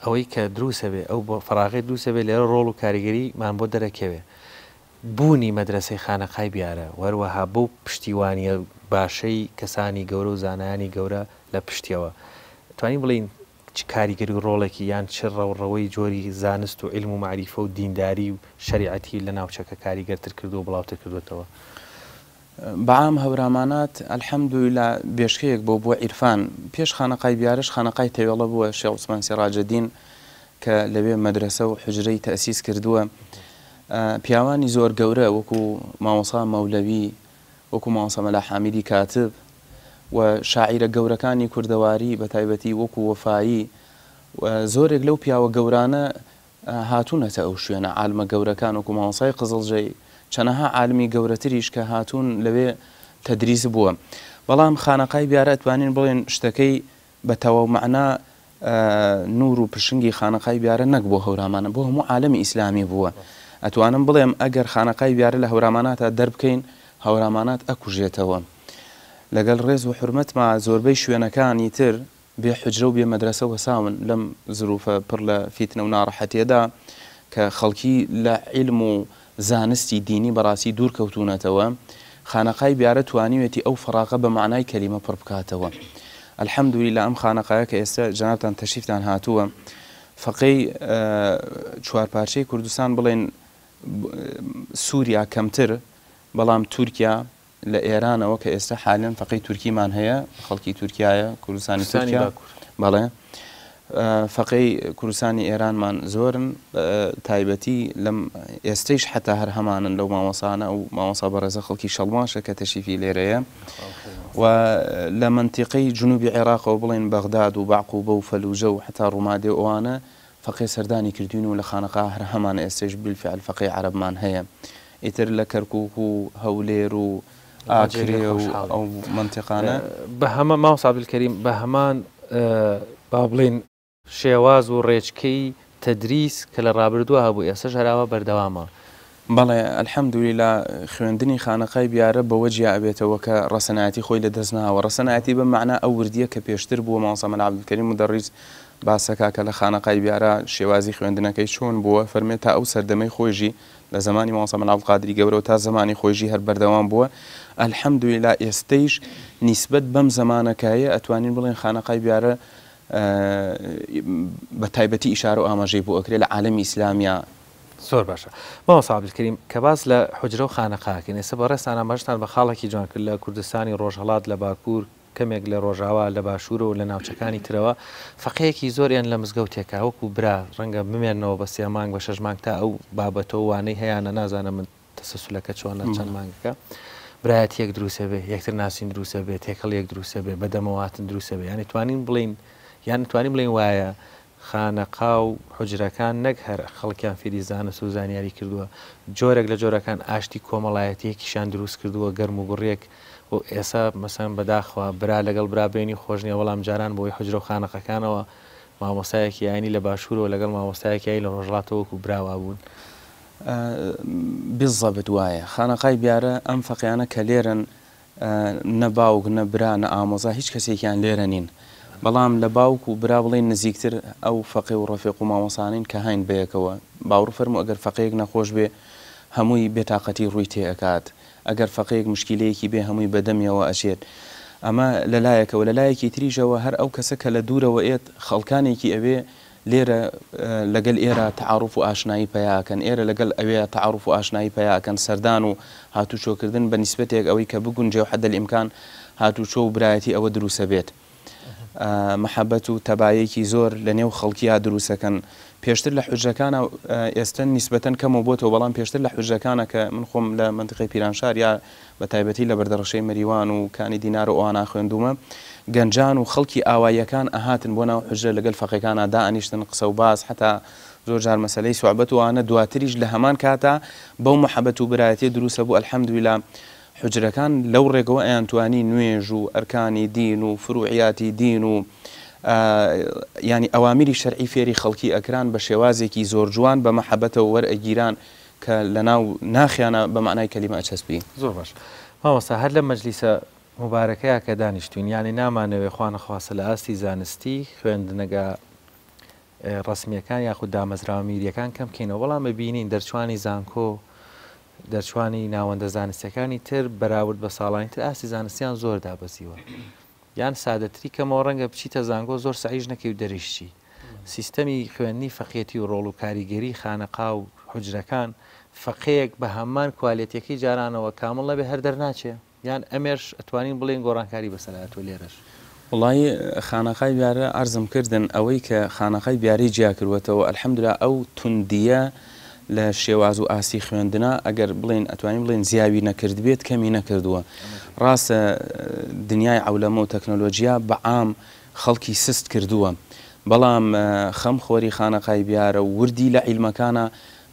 ئەوەی کە دروسە بێ ئەو بۆ فەراغی دروسە بێ لێرە ڕۆڵ و کاریگەریمان بۆ دەرەکەوێ بوونی مەدرسەی خانەقای بیارە وەروەها بۆ پشتیوانیە باشەی کەسانی گەورە و زانایانی گەورە لە پشتیەوە توانین بڵین چ کاریگەری و ڕۆڵێکی یان چ ڕەوڕەوەی جۆری زانست و علم و معریفە و دینداری و شریعەتی لە ناوچەکە کاریگەرتر کردو و بڵاوتر کردوێتەوە بەعام هەورامانات ئەلحەمدولیلا بێشکەیەک بۆ عیرفان پێش خانەقای بیارش خانەقای تەوێڵە بووە شێخ عوسمان سیراجەدین کە لەوێ مەدرسە و حجرەی تەسیس کردووە پیاوانی زۆر گەورە وەکو مامۆستا مەولەوی وەکو مامۆستا مەلا حامیدی کاتب و شاعیرە گەورەکانی کوردەواری بە تایبەتی وەکو وەفایی زۆرێک لەو پیاوە گەورانە هاتوونەتە ئەو شوێنە عالمە گەورەکان وەکو مامۆستای قزڵجەی چەنەها عالمی گەورەتریش کە هاتوون لەوێ تەدریس بووە بەڵام خانەقای بیارە ئەتوانین بڵێن شتەکەی بە تەواو مەعنا نور و پشنگی خانەقای بیارە نەک بۆ هەورامانە بۆ هەموو عالمی ئیسلامی بووە ئەتوانم بڵێم ئەگەر خانەقای بیارە لە هەوراماناتە دەربکەین هەورامانات ئەکوژێتەوە لەگەڵ ڕێز و حرمەتما زۆربەی شوێنەکانی تر بێ حجرە و بێ مەدرسە وەساون لەم زروفە پڕ لە فیتنە و ناڕەحەتیەدا کە خەڵکی لە عیلم و زانستی دینی بەڕاستی دوور کەوتونەتەوە خانەقای بیارە توانیوێتی ئەو فەراغە بە معنای کەلیمە پڕ بکاتەوە ئەلحەمدولیلا ئەم خانەقایە کە ئێستا جەنابتان تەشریفتان هاتووە فەقەی چوارپارچەی کوردستان بڵێن سووریا کەمتر بەڵام تورکیا لە ئێرانەوە کە ئێستا حالیان فەقەی تورکیمان هەیە خەڵکی تورکایە کوردستانی تورکیا بەڵێ فەقەی کوردستانی ئێرانمان زۆرن تایبەتی لەم ئێستەیش حتا هەر هەمانن لەو مامۆسانە و مامۆسا بەڕێزە خەڵکی شەڵماشە کە تەشریفی لێرەیە و لە منتیقەی جنوبی عێراقەوە بڵێن بەغداد و باعقوبە و فەلوجە و حتا ڕوومادێ ئەوانە فەقەی سەردانی کردوین و لە خانەقا هەر هەمان ئێستش بالفعل فەقەی عەرەبمان هەیە ئیتر لە کەرکووک و هەولێر و ئاکرێ و ئەو منتیقانە بە هەمە مامۆستا عەبدولکەریم بە هەمان با بڵێن شێواز و ڕێچکەی تەدریس کە لە ڕابردووە هەبوو ئێستش هەراوە بەردەوامە بەڵێ ئەلحەمدولیلا خوێندنی خانەقای بیارە بەوە جیا ئەبێتەوە کە ڕەسەنایەتی خۆی لە دەستناوە ڕەسەنایەتی بە معنە ئەو وردیە کە پێشتر بووە مامۆستا مەلا عەبدولکەریم مدەڕیس باسەکە کە لە خانەقای بیارە شێوازی خوێندنەکەی چۆن بووە فەرمێت تا ئەو سەردەمەی خۆیژی لە زمانی مامۆستا مەلا عەبدولقادری گەورە و تا زمانی خۆیژی هەر بەردەوام بووە ئەلحەمدولیلا ئێستەیش نیسبەت بەم زەمانەکایە ئەتوانین بڵێن خانەقای بیارە بە تایبەتی ئیشارە و ئاماژەی بۆ ئەکرێت لە عالەمی ئیسلامیە زۆر باشە مامۆستا عەبدولکەریم کە باس لە حجرە و خانەقاکەین ئێستا بەڕێستان ئاماژتان بە خاڵێکی جوان کرد لە کوردستانی ڕۆژهەڵات لە باکوور کەمێک لە ڕۆژاوا لە باشوورە و لە ناوچەکانی ترەوە فەقەیەکی زۆریان لە مزگەوتێکە وەکو برا ڕەنگە بمێنەوە بە 3 مانگ بە 6 مانگ تا ئەو بابەتەوە وانەی هەیەە نازانە من تەسەسولەکە چۆنە چەند مانگەکە برایەتیەک دروسە بێ یەکتر ناسین دروسە بێ تێکەڵیەک دروسە بێ بەدەمەواتن دروسە بێ یانی توانین بڵین وایە خانەقا و حجرەکان نەک هەر خەڵکیان فێری زانست و زانیاری کردووە جۆرێک لە جۆرەکان ئاشتی کۆمەڵایەتیەکیشان دروست کردووە گەرم و گوڕێک و ئێستا مەسەن بەداخەوە برا لەگەڵ برا بینی خۆشنیە وەڵام جاران بۆی حجرە و خانەقەکانەوە مامۆستایەکی یانی لە بااشوورەوە لەگەڵ مامۆستایەکی لە ڕۆژهەڵاتەوەکو براوا بوون بالضبط وایە خانەقای بیارە ئەم فەقیانە کە لێرن نە باوک نە برا نە ئامۆزا هیچ کەسێکیان لێرە نین بەڵام لە باوک و برا بڵێن نزیکتر ئەو فەقی و ڕەفیق و مامۆسانین کە هاین بەیەکەوە باوڕ فەرموو ئەگەر فەقەیەک نەخۆش بێ هەمووی بێتاقەتی ڕووی تێئەکات ئەگەر فەقەیەک مشکلەیەکی بێ هەمووی بەدەمیەوە ئەچێت ئەمە لەلایەکەوە لەلایەکی تریژەوە هەر ئەو کەسە کە لە دوورەوە ئێت خەڵکانێکی ئەوێ لێرە لەگەڵ ئێرە تعاڕوف و ئاشنایی پەیاکەن ئێرە لەگەڵ ئەوێ تعاڕوف و ئاشنایی پەیاکەن سەردان و هاتوچۆکردن بە نیسبەتێک ئەوەی کە بگونجێ و حەدە الئیمکان هاتوچۆ و برایەتی ئەوە دروسە بێت محەبەت و تەبایەکی زۆر لە نێو خەڵکییا دروستەکەن پێشتر لە حوجەکانە ئێستا نیسبەتەن کەمەوە بۆتەوە بەڵام پێشتر لە حوجەکانە کە من خۆم لە منطقەی پیرانشار یا بە تایبەتی لە بەردەڕەشەی مەریوان و کانی دینار و ئەوانە خوێندومە گەنجان و خەڵکی ئاواییەکان ئەهاتن بۆ ناو حوجە لەگەڵ فەقێکانە دائەنیشتن قسە و باس حتا زۆر جار مەسەلەی سوعبەت وانە دواتریش لە هەمان کاتە بەو محەبەت و برایەتی دروستە بوو ئەلحەمدولیلا حجرەکان لەو ڕێگەوە ئەیانتوانی نوێژ و ئەرکانی دین و فروعیاتی دین و ینی ئەوامیری شەرعی فێری خەڵکی ئەکران بە شێوازێکی زۆر جوان بە محەبەتەوە وەرئەگیران کە لە ناو ناخیانە بە معنای کەلیمە ئەچەسبی. زۆر باش مامۆستا هەر لە مەجلیسە مبارەکەیە کە دانیشتوین ینی نامانەوێ خوانە خواستە لە ئاستی زانستی خوێندنەگە ڕسمیەکان یاخود دامەزراوە میریەکان کەم بکەینەوە بەڵام ببینین دەرچوانی زانکۆ دەرچوانی ناوەندە زانستیەکانی تر بەراورد بە ساڵانی تر ئاستی زانستیان زۆر دابەزیوە یان سادەتری کەمەوە ڕەنگە بچیتە زانگۆ زۆر سعیش نەکەی و دەریشتی سیستەمی خوێندنی فەقێتی و ڕۆڵ و کاریگەری خانەقا و حوجرەکان فەقەیەک بە هەمان کوالێتیەکەی جارانەوە کامڵ نەبێ هەر دەرناچێ یان ئەمێش ئەتوانین بڵێن گۆڕانکاری بەسەلاتوە لێرەش. وڵی خانەقای بیارە ئەرزم کردن ئەوەی کە خانەقای بیاری جیا کردوێتەوە ئەلحەمدوللا ئەو توندیە لە شێواز و ئاسی خوێندنە ئەگەر بڵێن ئەتوانین بڵێن زیاوی نەکرد بێت کەمی نەکردووە ڕاستە دنیای عولەمە و تەکنۆلۆژیا بەعام خەڵکی سست کردووە بەڵام خەم خۆری خانەقای بیارە و وردی لە عیلمەکانە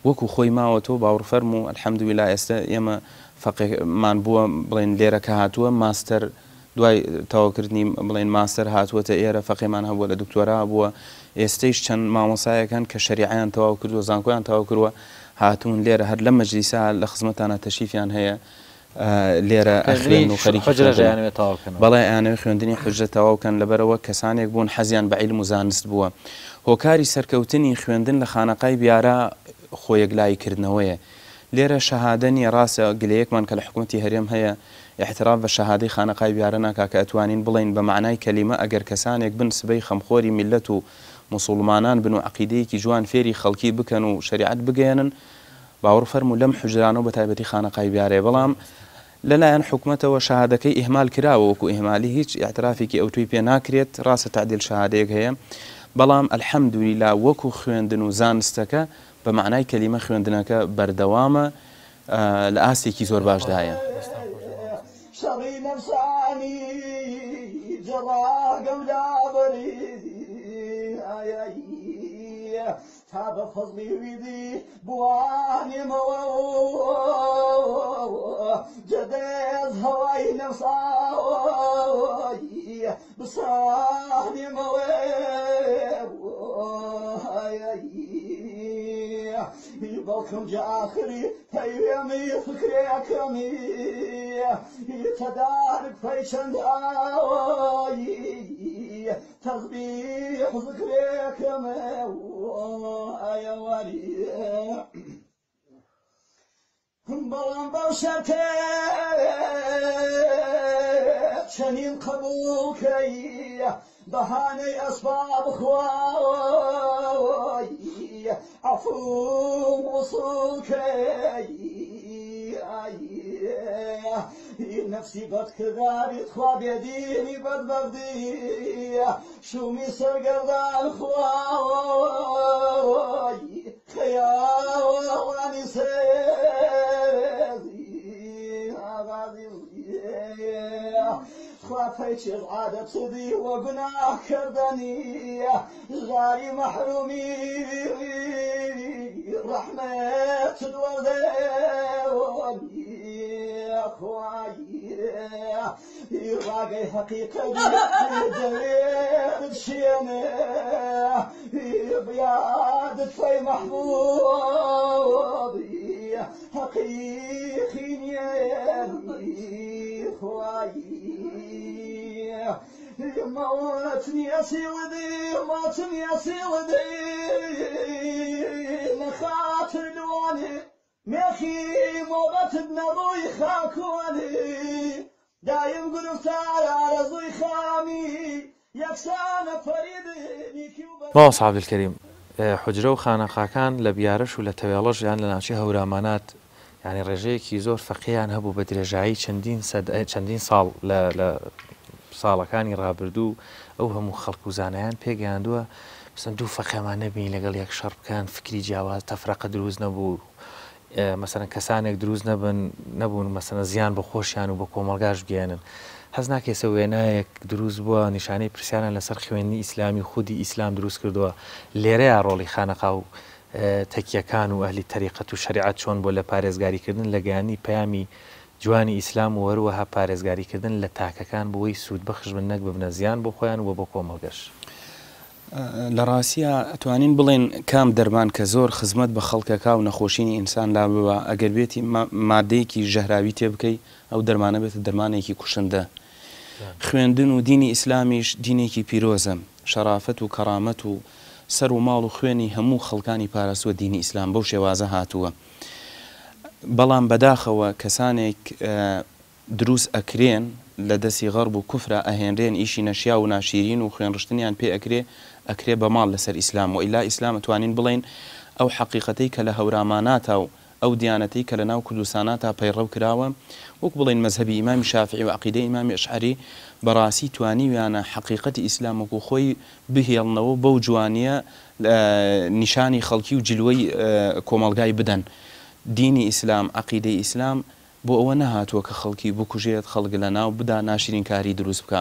وەکو خۆی ماوەتەوە باوەڕفەرم و ئەلحەمدوللا ئێستا ئێمە فەقێمان بووە بڵێن لێرە کە هاتووە ماستەر دوای تەواوکردنی بڵێن ماستەر هاتووەتە ئێرە فەقێمان هەبووە لە دکتۆرا بووە ئێستەیش چەند مامۆسایەکان کە شەریعیان تەواو کردووە زانکۆیان تەواو کردووە هاتوون لێرە هەر لە مەجلیسا لە خزمەتانە تەشریفیان هەیە لێرە ئەخوێن و خەریکی بەڵێ ئەیانەوێ خوێندنی حوجە تەواوکەن لەبەرەوە کەسانێک بوون حەزیان بە عیلم و زانست بووە هۆکاری سەرکەوتنی خوێندن لە خانەقای بیارە خۆیەکلایکردنەوەیە لێرە شەهادەنی ڕاستە گلەیەکمان کە لە حکوومەتی هەرێم هەیە احترام بە شەهادەی خانەقای بیارە ناکا کە ئەتوانین بڵین بە معنای کەلیمە ئەگەر کەسانێک بن سبەی خەمخۆری میلەت و مسلمانان بن و عەقیدەیەکی جوان فێری خەڵکی بکەن و شریعەت بگەێنن باوەڕ فەرموو لەم حوجرانەوە بە تایبەتی خانەقای بیارەیە بەڵام لەلایەن حکوومەتەوە شەهادەکەی ئیهمال کراوە وەکو ئیهمالی هیچ ئیعترافێکی ئەوتوی پێ ناکرێت ڕاستە تعدیل شەهادەیەک هەیە بەڵام ئەلحەمدولیلا وەکو خوێندن و زانستەکە بە معنای کەلیمە خوێندنەکە بەردەوامە لە ئاستێکی زۆر باشدایە. شەڕی نەفسانی جەڵا گەودا بەری تا بە فەزلی ویدی بوانێمەوە جەدەز هەوای نەفساوی بسانێمەوە بەڵکم جا ئاخری پەیوێمی فکرێکەمی تەدارک پەی چەند ئاوایی تەزبیح ذکرێکەمە ئایەواری بەڵام بەو شەرتێ چەنین قبوڵکەی بەهانەی ئەسباب خواوەی عەفوم وصولکەی نەفسی بەدکرداریت خوا بێدینی بەدبەردی شومی سەرگەردان خواوەی خەیاوانی سێزی ئاغازی خواپەی چێز عادەتدی وە گوناه کردنی ژاری مەحرومی ڕەحمەت دووەردەوەنی خوایی ڕاگەی حەقیقەتی دەوێت شێنێ بیادت فەی مەحبوبی حەقیقی نیێنی خوایی موتني أسيودي موتني أسيودي لخاطر دواني ميخي موبت بنضوي خاكواني دايم قرفتار على زوي خامي يكسان فريدي ماوەس عەبدولکەریم حوجرە و خانەقاکان لە بیارەش و لە تەوێڵەش یان لە ناوچەی هەورامانات یعنی ڕێژەیەکی زۆر فەقییان هەبوو بە درێژایی چەندین ساڵ لە ساڵەکانی ڕابردوو ئەو هەموو خەڵک و زانایان پێگەیاندووە مەسەن دوو فەقێمان نەبین لەگەڵ یەک شەڕ بکەن فکری جیاواز تەفرەقە دروست نەبوو مەسەرەن کەسانێک دروست نەبوون مەسەنە زیان بە خۆشیان و بە کۆمەلگاش بگەێنن حەز ناکێسە وێنایەک دروست بووە نیشانەی پرسیانە لەسەر خوێندنی ئیسلامی خودی ئیسلام دروست کردووە لێرەیە ڕۆڵی خانەقا و تەکیەکان و ئەهلی تەریقەت و شریعەت چۆن بۆ لە پارێزگاریکردن لە گەیاندنی پەیامی جوانی ئیسلام و وەروەها پارێزگاریکردن لە تاکەکان بۆی سوود بەخش بن نەک ببنە زیان بۆ خۆیان و بۆ کۆمەڵگەش لە ڕاستیە ئەتوانین بڵێن کام دەرمان کە زۆر خزمەت بە خەڵکەکە و نەخۆشینی ئینسان لا بووە ئەگەر بێتی مادەیەکی ژەهراوی تێ بکەی ئەو دەرمانە بێتە دەرمانێکی کوشندە خوێندن و دینی ئیسلامیش دینێکی پیرۆزە شەرافەت و کەرامەت و سەر و ماڵ و خوێنی هەموو خەڵکانی پاراستووە دینی ئیسلام بەو شێوازە هاتووە بەڵام بەداخەوە کەسانێک دروست ئەکرێن لە دەستی غەرب و کوفرە ئەهێنرێن ئیشی نەشیا و ناشیرین و خوێنڕشتنیان پێ ئەکرێ بە ماڵ لەسەر ئیسلام و ئیلا ئیسلام ئەتوانین بڵێن ئەو حەقیقەتەی کە لە هەوراماناتە و ئەو دیانەتەی کە لە ناو کوردستاناتە پەیڕەو کراوە وەک بڵێن مەزهبی ئیمامی شافعی و عەقیدەی ئیمامی ئەشعەری بەڕاستی توانیویانە حەقیقەتی ئیسلام وەکو خۆی بهێڵنەوە بەو جوانیە نیشانی خەڵکی و جلوەی کۆمەڵگای بدەن دینی ئیسلام عەقیدەی ئیسلام بۆ ئەوە نەهاتووە کە خەڵکی بکوژێت خەڵک لە ناو بدا ناشرین کاری دروست بکە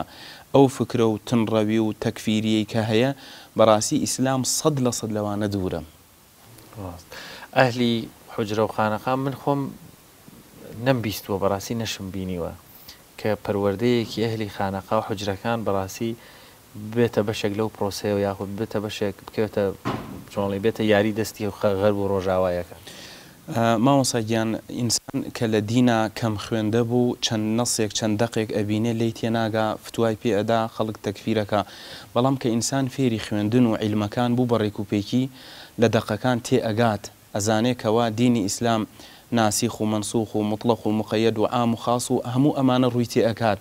ئەو فکرە و تنڕەوی و تەکفیریەی کە هەیە بەڕاستی ئیسلام 100% لەوانە دوورە ئەهلی حوجرە و خانەقا من خۆم نەمبیستووە بەڕاستی نەشم بینیوە کە پەروەردەیەکی ئەهلی خانەقا و حوجرەکان بەڕاستی بێتە بەشێک لەو پرۆسەیەوە یاخود بێتە بەشێک بکەوێتە جۆڵی بێتە یاری دەستی و غەرب و ڕۆژاوایەکە مامۆساگیان ئینسان کە لە دینە کەم خوێندە بوو چەند نەسێک چەند دەقێک ئەبینێ لی تێناگا فتوای پێئەدا خەڵک تەکفیرەکە بەڵام کە ئینسان فێری خوێندن و عیلمەکان بوو بە ڕێکوپێکی لە دەقەکان تێ ئەگات ئەزانێکەوە دینی ئیسلام ناسیخ و منسوخ و مطلق و مقەیەد و عام و خاص و هەموو ئەمانە ڕووی تێ ئەکات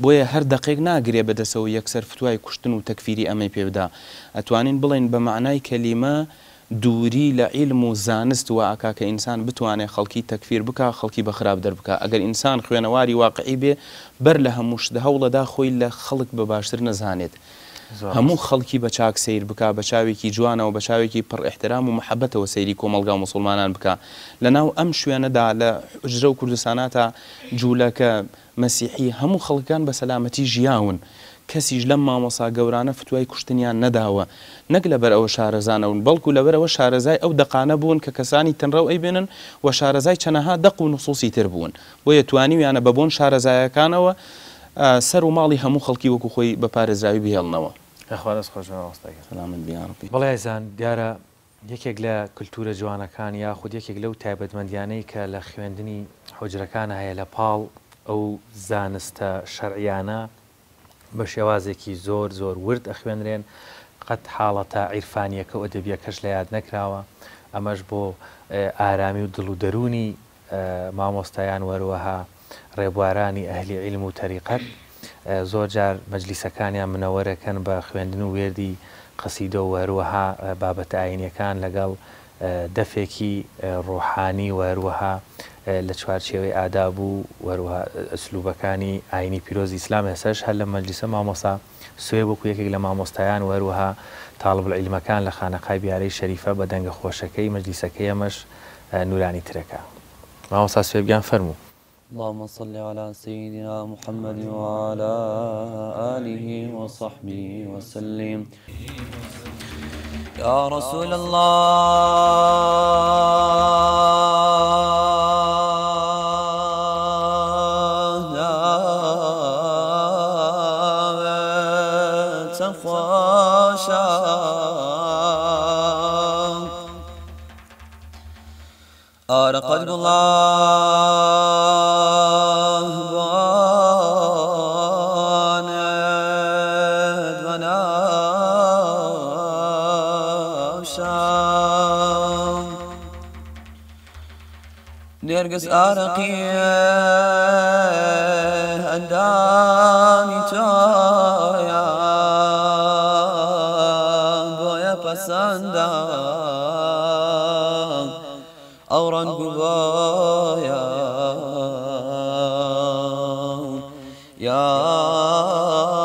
بۆیە هەر دەقێک ناگرێ بەدەسەوە یەکسەر فتوای کوشتن و تەکفیری ئەمەی پێبدا ئەتوانین بڵێن بە معنای کەلیمە دووری لە عیلم و زانست و ئاکا کە ئینسان بتوانێت خەڵکی تەکفیر بکە خەڵکی بەخراب دەربکە ئەگەر ئینسان خوێنەواری واقعی بێ بەر لە هەموو شتە هەوڵەدا خۆی لە خەڵک بە باشتر نەزانێت هەموو خەڵکی بە چاک سیر بکە بە چاوێکی جوانەوە بە چاوێکی پڕ ئیحترام و محەبەتەوە سەیری کۆمەڵگا و مسلمانان بکە لەناو ئەم شوێنەدا لە حوجرە و کوردستاناتە جوولەکە مەسیحی هەموو خەڵکان بە سەلامەتی ژیاون کەسیش لەم مامۆسا گەورانە فتوای کوشتنیان نەداوە نەک لەبەر ئەوە شارەزانەون بەڵکو لەبەرەوە شارەزای ئەو دەقانە بوون کە کەسانی تەنڕەو ئەیبێنن و شارەزای چەنەها دەق و نوسوسی تر بوون بۆیە توانیویانە بە بۆن شارەزایەکانەوە سەر و ماڵی هەموو خەڵکی وەکو خۆی بە پارێزراوی بهێڵنەوە بەڵێزان دیارە یەکێک لە کللتورە جوانەکان یاخود یەکێک لەو تایبەتمەندیانەی کە لە خوێندنی حوجرەکان هەیە لە پاڵ ئەو زانستە شەرعیانە بە شێوازێکی زۆر زۆر ورد ئەخوێنرێن قەت حاڵەتە عیرفانیەکە و ئەدەبیەکەش لە یاد نەکراوە ئەمەش بۆ ئارامی و دڵ و دەرونی مامۆستایان وەروەها ڕێبوارانی ئەهلی عیلم و تەریقەت زۆر جار مەجلیسەکانیان منەوەرەکەن بە خوێندن و وێردی قەسیدە و هەروەها بابەتە ئاینیەکان لەگەڵ دەفێکی ڕۆحانی و هەروەها لە چوارچێوەی ئاداب و وەروەها ئەسلوبەکانی ئاینی پیرۆزی ئیسلام ێسەش هەر لە مەجلیسە مامۆسا سوێ بۆکو یەکێک لە مامۆستایان وەروەها تاڵب العیلمەکان لە خانەقای بیارەی شەریفە بە دەنگە خۆشەکەی مەجلیسەکەی ئەمەش نورانی ترەکە مامۆستا سوێ بگیان فەرموو اللهم صل على سيدنا محمد وعلى آله وصحبه وسلم يا رسول الله لا تخشى أرقد الله باند وناشام نرقص أرقية أنداني تايا بويا بسندان أوران قبايا يا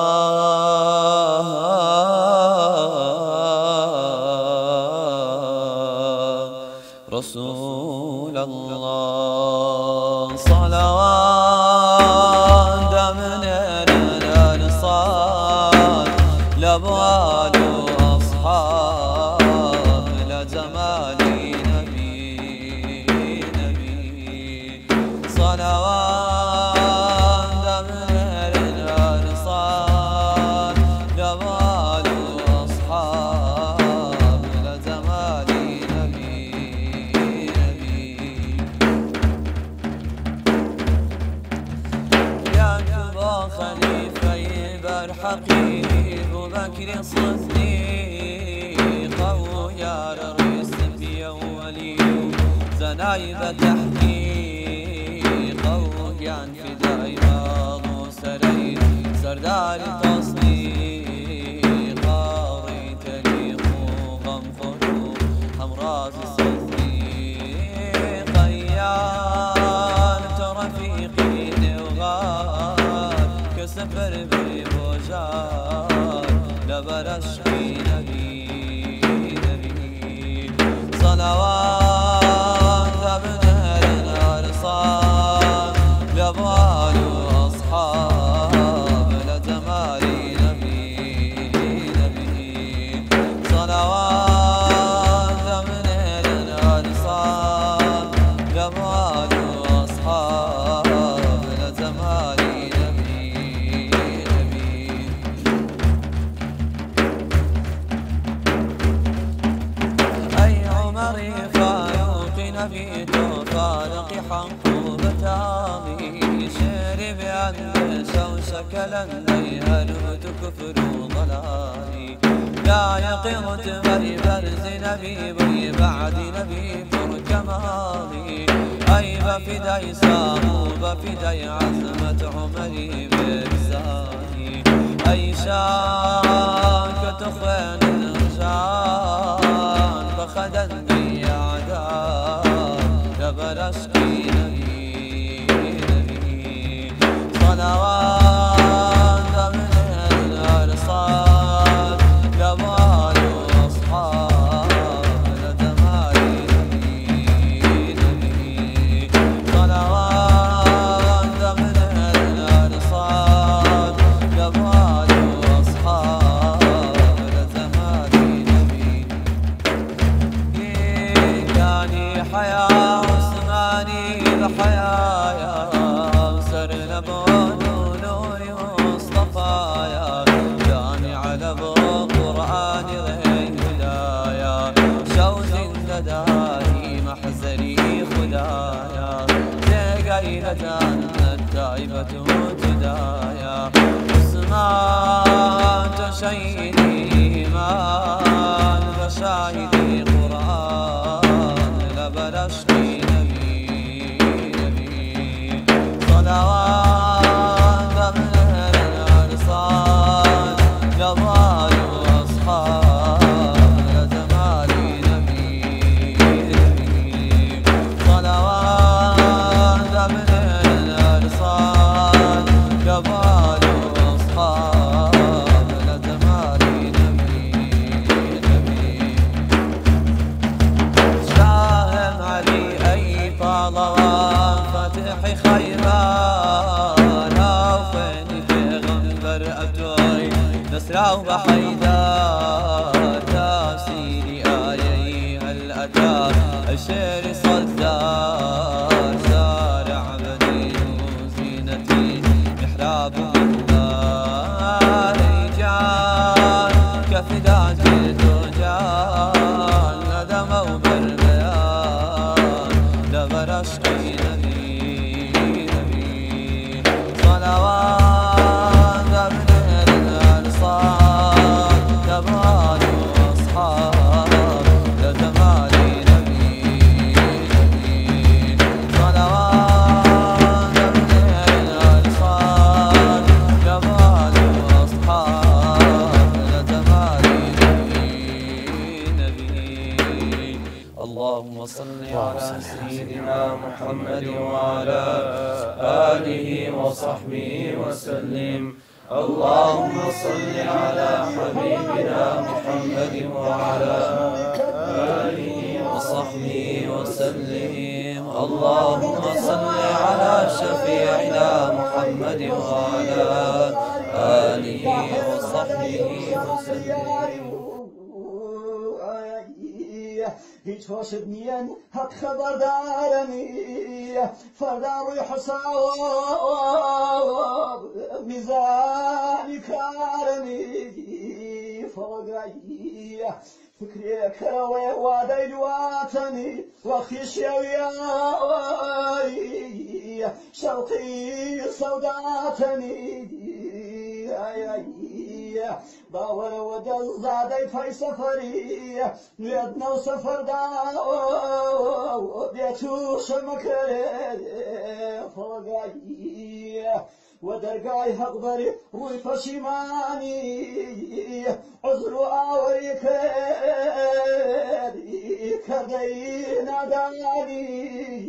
صلوات من الأنصار جمال أصحاب لجمال نبي يا كبا خليفة برحقي أبو بكر الصديق ويا رئيس الأنبياء ولي زنايب تحقيق ويان فداء ماض سري سردار تصديق قاري تاريخ غمخر أمراض الصديق أيام رفيقي وغار كسفر بوجار لبرشقي نبي صلوات من الأرصاد جمال أصحاب لجمال نبي صلوات من الأرصاد جمال أصحاب لجمال نبي أي عمر فاروق نبي فارق حنقوبة عامي شرب عن شوشك لنديها نبت كفر ضلالي لا يقظت غير برز نبي بعد نبي فركمالي أي بفداي سامو بفداي عزمة عمري برزاني أي شاك تخوان الرجال فخدا بي أعداء لبرشقي نبي صلوات من الأرصاد جمال أصحاب لجمال نبي صلوات من الأرصاد جمال أصحاب لجمال نبي يعني حياة عثماني بحيايا سرنا بون نوري مصطفايا جاني على قرآن غير هدايا شوز لداني محزني خدايا تقيلة التائبة تدايا اسمان تشيدي إيمان فشاهدي قرآن لبرشقي نبي صلوات من الأرصاد جمال أصحاب لجمال نبي صلوات من الأرصاد جمال أصحاب لجمال نبي شاهم علي أي طالوان فتح خيبر وفيني بغنبر أبدوي نسرع وبحيدر تفسيري آيي هل أتى الشعر صدار شارع بدين وزينتي محراب رجال كفدات التجار ندم وبربيان لبرشقي نبي صلوات من الأنصار جمال أصحاب لجمال نبي صلوات من الأنصار جمال أصحاب لجمال نبي اللهم صل على سيدنا محمد وعلى آله وصحبه وسلم اللهم صل على حبيبنا محمد وعلى آله وصحبه وسلم اللهم صل على شفيعنا محمد وعلى آله وصحبه وسلم هیچ خۆشت نیەن هەت خەبەردارەنی فەرداڕووی حساب میزانی کارەنی فەڵگایی فکرێکەوەی وادەی دواتەنی وەختی شێویایی شەڵقی سەوداتەنی باوەرەوە دەڵزادەی فەیسەفەری نوێت نەو سەفەردا بێت و شەمەکەرێ فەڵگایی ودرقاي هقبري روي فشيماني عذر آوري كردينا داني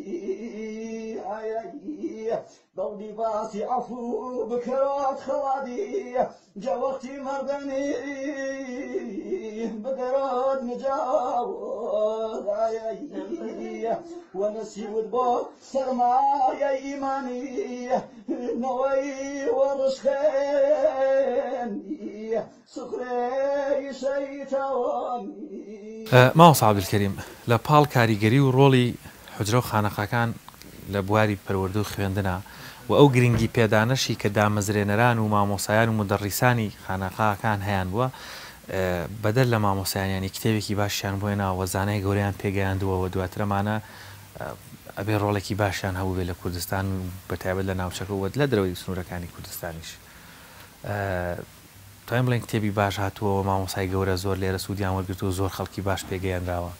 ضودي باسي عفو بكرات خوادي جا وقتي مردني بدراد مجاوز ونسي ودبو سرمايا إيماني نوي ورشخاني سخري شيطاني ماوەسا عەبدولکەریم لە پاڵ کاریگەری و ڕۆڵی حوجرە و خانەقاکان لە بواری پەروەردە و خوێندنە و ئەو گرنگی پێدانەشی کە دامەزرێنەران و مامۆسایان و مدەڕیسانی خانەقاکان هەیان بووە بەدەر لە مامۆسایانی کتێبێکی باشیان بۆێناوە زانای گەورەیان پێگەیاندووەوە دواترەمانە ئەبێ ڕۆڵێکی باشیان هەبوو بێ لە کوردستان بەتایبەت لە ناوچەکەوە لە درەوەی سنوورەکانی کوردستانیش تایم بڵێن کتێبی باش هاتووەوە مامۆسای گەورە زۆر لێرە سوودیان وەرگرت و زۆر خەڵکی باش پێگەیاندراوە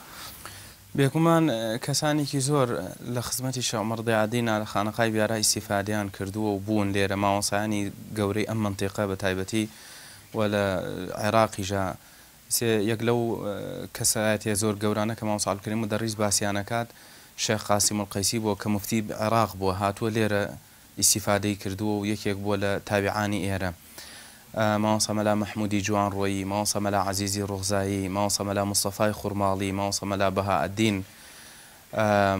بێگومان کەسانێکی زۆر لە خزمەتی شێخ عومەر ضیاءالدینە لە خانەقای بیارە ئیسیفادەیان کردووە و بوون لێرە مامۆسایانی گەورەی ئەم منتیقە بە تایبەتی و لە عێراقیژە یەک لەو کەسایەتێ زۆر گەورانە کە مامۆسا عەبدولکەریم مدەڕیس باسییانەکات شێخ قاسیم القەیسی بووە کە موفتی عێراق بووە هاتووە لێرە ئیسیفادەی کردووە و یەکێک بووە لە تابعانی ئێرە مامۆسا مەلا مەحموودی جوان ڕۆیی مامۆسا مەلا عەزیزی ڕوغزایی مامۆسا مەلا مستەفای خوڕماڵی مامۆسا مەلا بەهاءالدین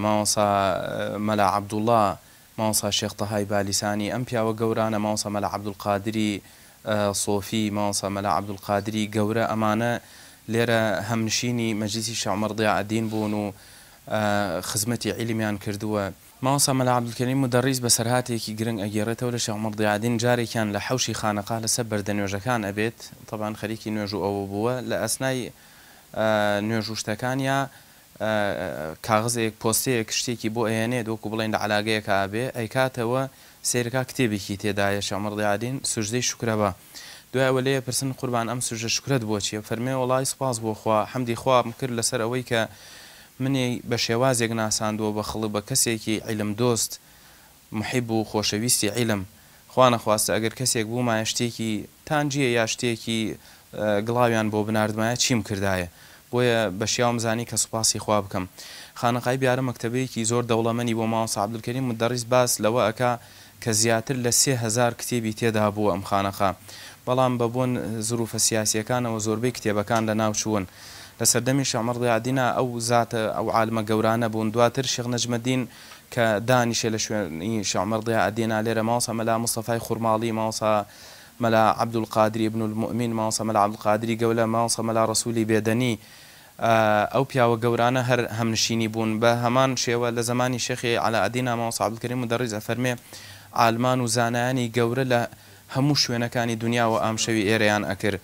مامۆسا مەلا عەبدوڵڵا مامۆسا شێخ تەهای بالیسانی ئەم پیاوە گەورانە مامۆسا مەلا عەبدولقادری سۆفی مامۆسا مەلا عەبدولقادری گەورە ئەمانە لێرە هەمنشینی مەجلیسی شێخ عومەر ضیاءالدین بوون و خزمەتی عیلمیان کردووە مامۆسا مەلا عەبدولکەریم مدەڕیس بە سەرهاتێکی گرنگ ئەگێڕێتەوە لە شێخ عومەر ضیاءالدین جارێکیان لە حەوشی خانەقا لەسەر بەردەنوێژەکان ئەبێت طبعاً خەریکی نوێژ و ئەوە بووە لە ئەسنای نوێژ و شتەکانیا کاغزێک پۆستەیەک شتێکی بۆ ئەهێنێت وەکو بڵێن لە عەلاگەیەکە ئابێ ئەیکاتەوە سیرکا کتێبێکی تێدایە شێخ عومەر ضیاءالدین سوژدەی شوکرە بە دوایەوە لێیە پرسن قوربان ئەم سوژدە شوکرەت بۆچییە فەرمێ وەڵای سوپاس بۆ خوا حەمدی خوام کرد لەسەر ئەوەی کە منی بە شێوازێک ناساندووە بە خڵ بە کەسێکی عیلم دۆست محیب و خۆشەویستی عیلم خوا نەخواستە ئەگەر کەسێک بوومایە شتێکی تانجیە یا شتێکی گڵاویان بۆ بناردمایە چیم کردایە بۆیە بە شیاوم زانی کە سوپاسی خوا بکەم خانەقای بیارە مەکتەبەیەکی زۆر دەوڵەمەنی بۆ مامۆسا عەبدولکەریم مدەڕیس باس لەوە ئەکا کە زیاتر لە 3000 کتێبی تێدا بووە ئەم خانەقا بەڵام بەبوون زروفە سیاسیەکانەوە زۆربەی کتێبەکان لە ناوچوون لە سەردەمی شێخ عومەر ضیاءالدینە ئەو زاتە ئەو عالمە گەورانە بوون دواتر شێخ نەجمەدین کە دانیشە لە شوێنی شێخ عومەر ضیاءالدینە لێرە مامۆسا مەلا مستەفای خوڕماڵی مامۆسا مەلا عەبدولقادری ابن المؤمن مامۆسا مەلا عەبدولقادری گەولە مامۆسا مەلا ڕەسوولی بێدەنی ئەو پیاوە گەورانە هەر هەمنشینی بوون بە هەمان شێوە لە زمانی شێخی عەلاءالدینە مامۆسا عەبدولکەریم مدەڕیس ئەفەرمێ عالمان و زانایانی گەورە لە هەموو شوێنەکانی دنیاوە ئامشەوی ئێرەیان ئەکرد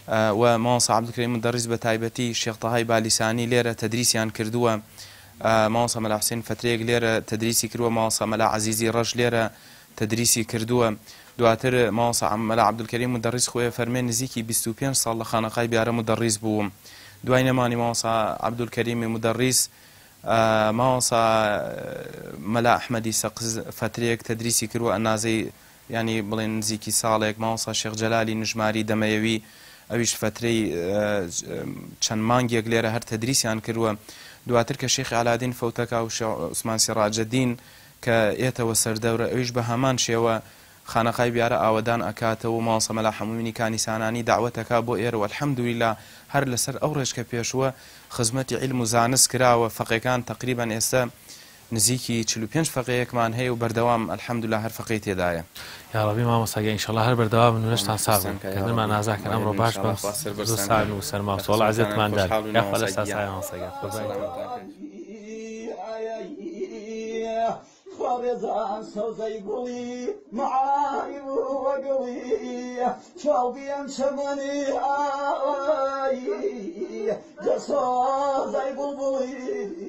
و مامۆسا عەبدولکەریم مدەڕیس بە تایبەتی شێخ تەهای بالیسانی لێرە تەدریسیان کردووە مامۆسا مەلا حوسێن فەترەیەک لێرە تەدریسی کردووە مامۆسا مەلا عەزیزی ڕەش لێرە تەدریسی کردووە دواتر مامۆسا مەلا عەبدولکەریم مدەڕیس خۆی فەرمێ نزیکی 25 ساڵ لە خانەقای بیارە مدەڕیس بووم دوای نەمانی مامۆسا عەبدولکەریمی مدەڕیس مامۆسا مەلا ئەحمەدی سەقز فەترەیەک تەدریسی کردووە ئەنازەی ینی بڵێن نزیکی ساڵێک مامۆسا شێخ جەلالی نژماری دەمەیەوی ئەویش فەترەی چەند مانگێک لێرە هەر تەدریسیان کردووە دواتر کە شێخی عەلاءالدین فەوتەکا و عوسمان سیراجەدین کە ئێتەوە سەردەورە ئەویش بە هەمان شێوە خانەقای بیارە ئاوەدان ئەکاتەوە مامۆسا مەلا حەموومینی کانیسانانی داوەتەکا بۆ ئێرە والحەمدولیلا هەر لەسەر ئەو ڕێژ کە پێشووە خزمەتی عیلم و زانست کراوە فەقێکان تەقریبەن ئێستا نزیکی 45 فقەیەکمان هەیە و بەردەوام ئەلحەمدولیلا هەر فقەی تێدایە. یاڕەبی مامۆستاگە ئینشەڵا هەر بەردەوام نوێشتان ساغکردنمان نازاکەن ئەمڕۆ باش بە سان و سەرما وڵ عزیێتمان دار یاخوا لە ساسای مامۆستاگە خارزان سوزي قولي معاي وقولي شوقي شمني جسوزي بلبلي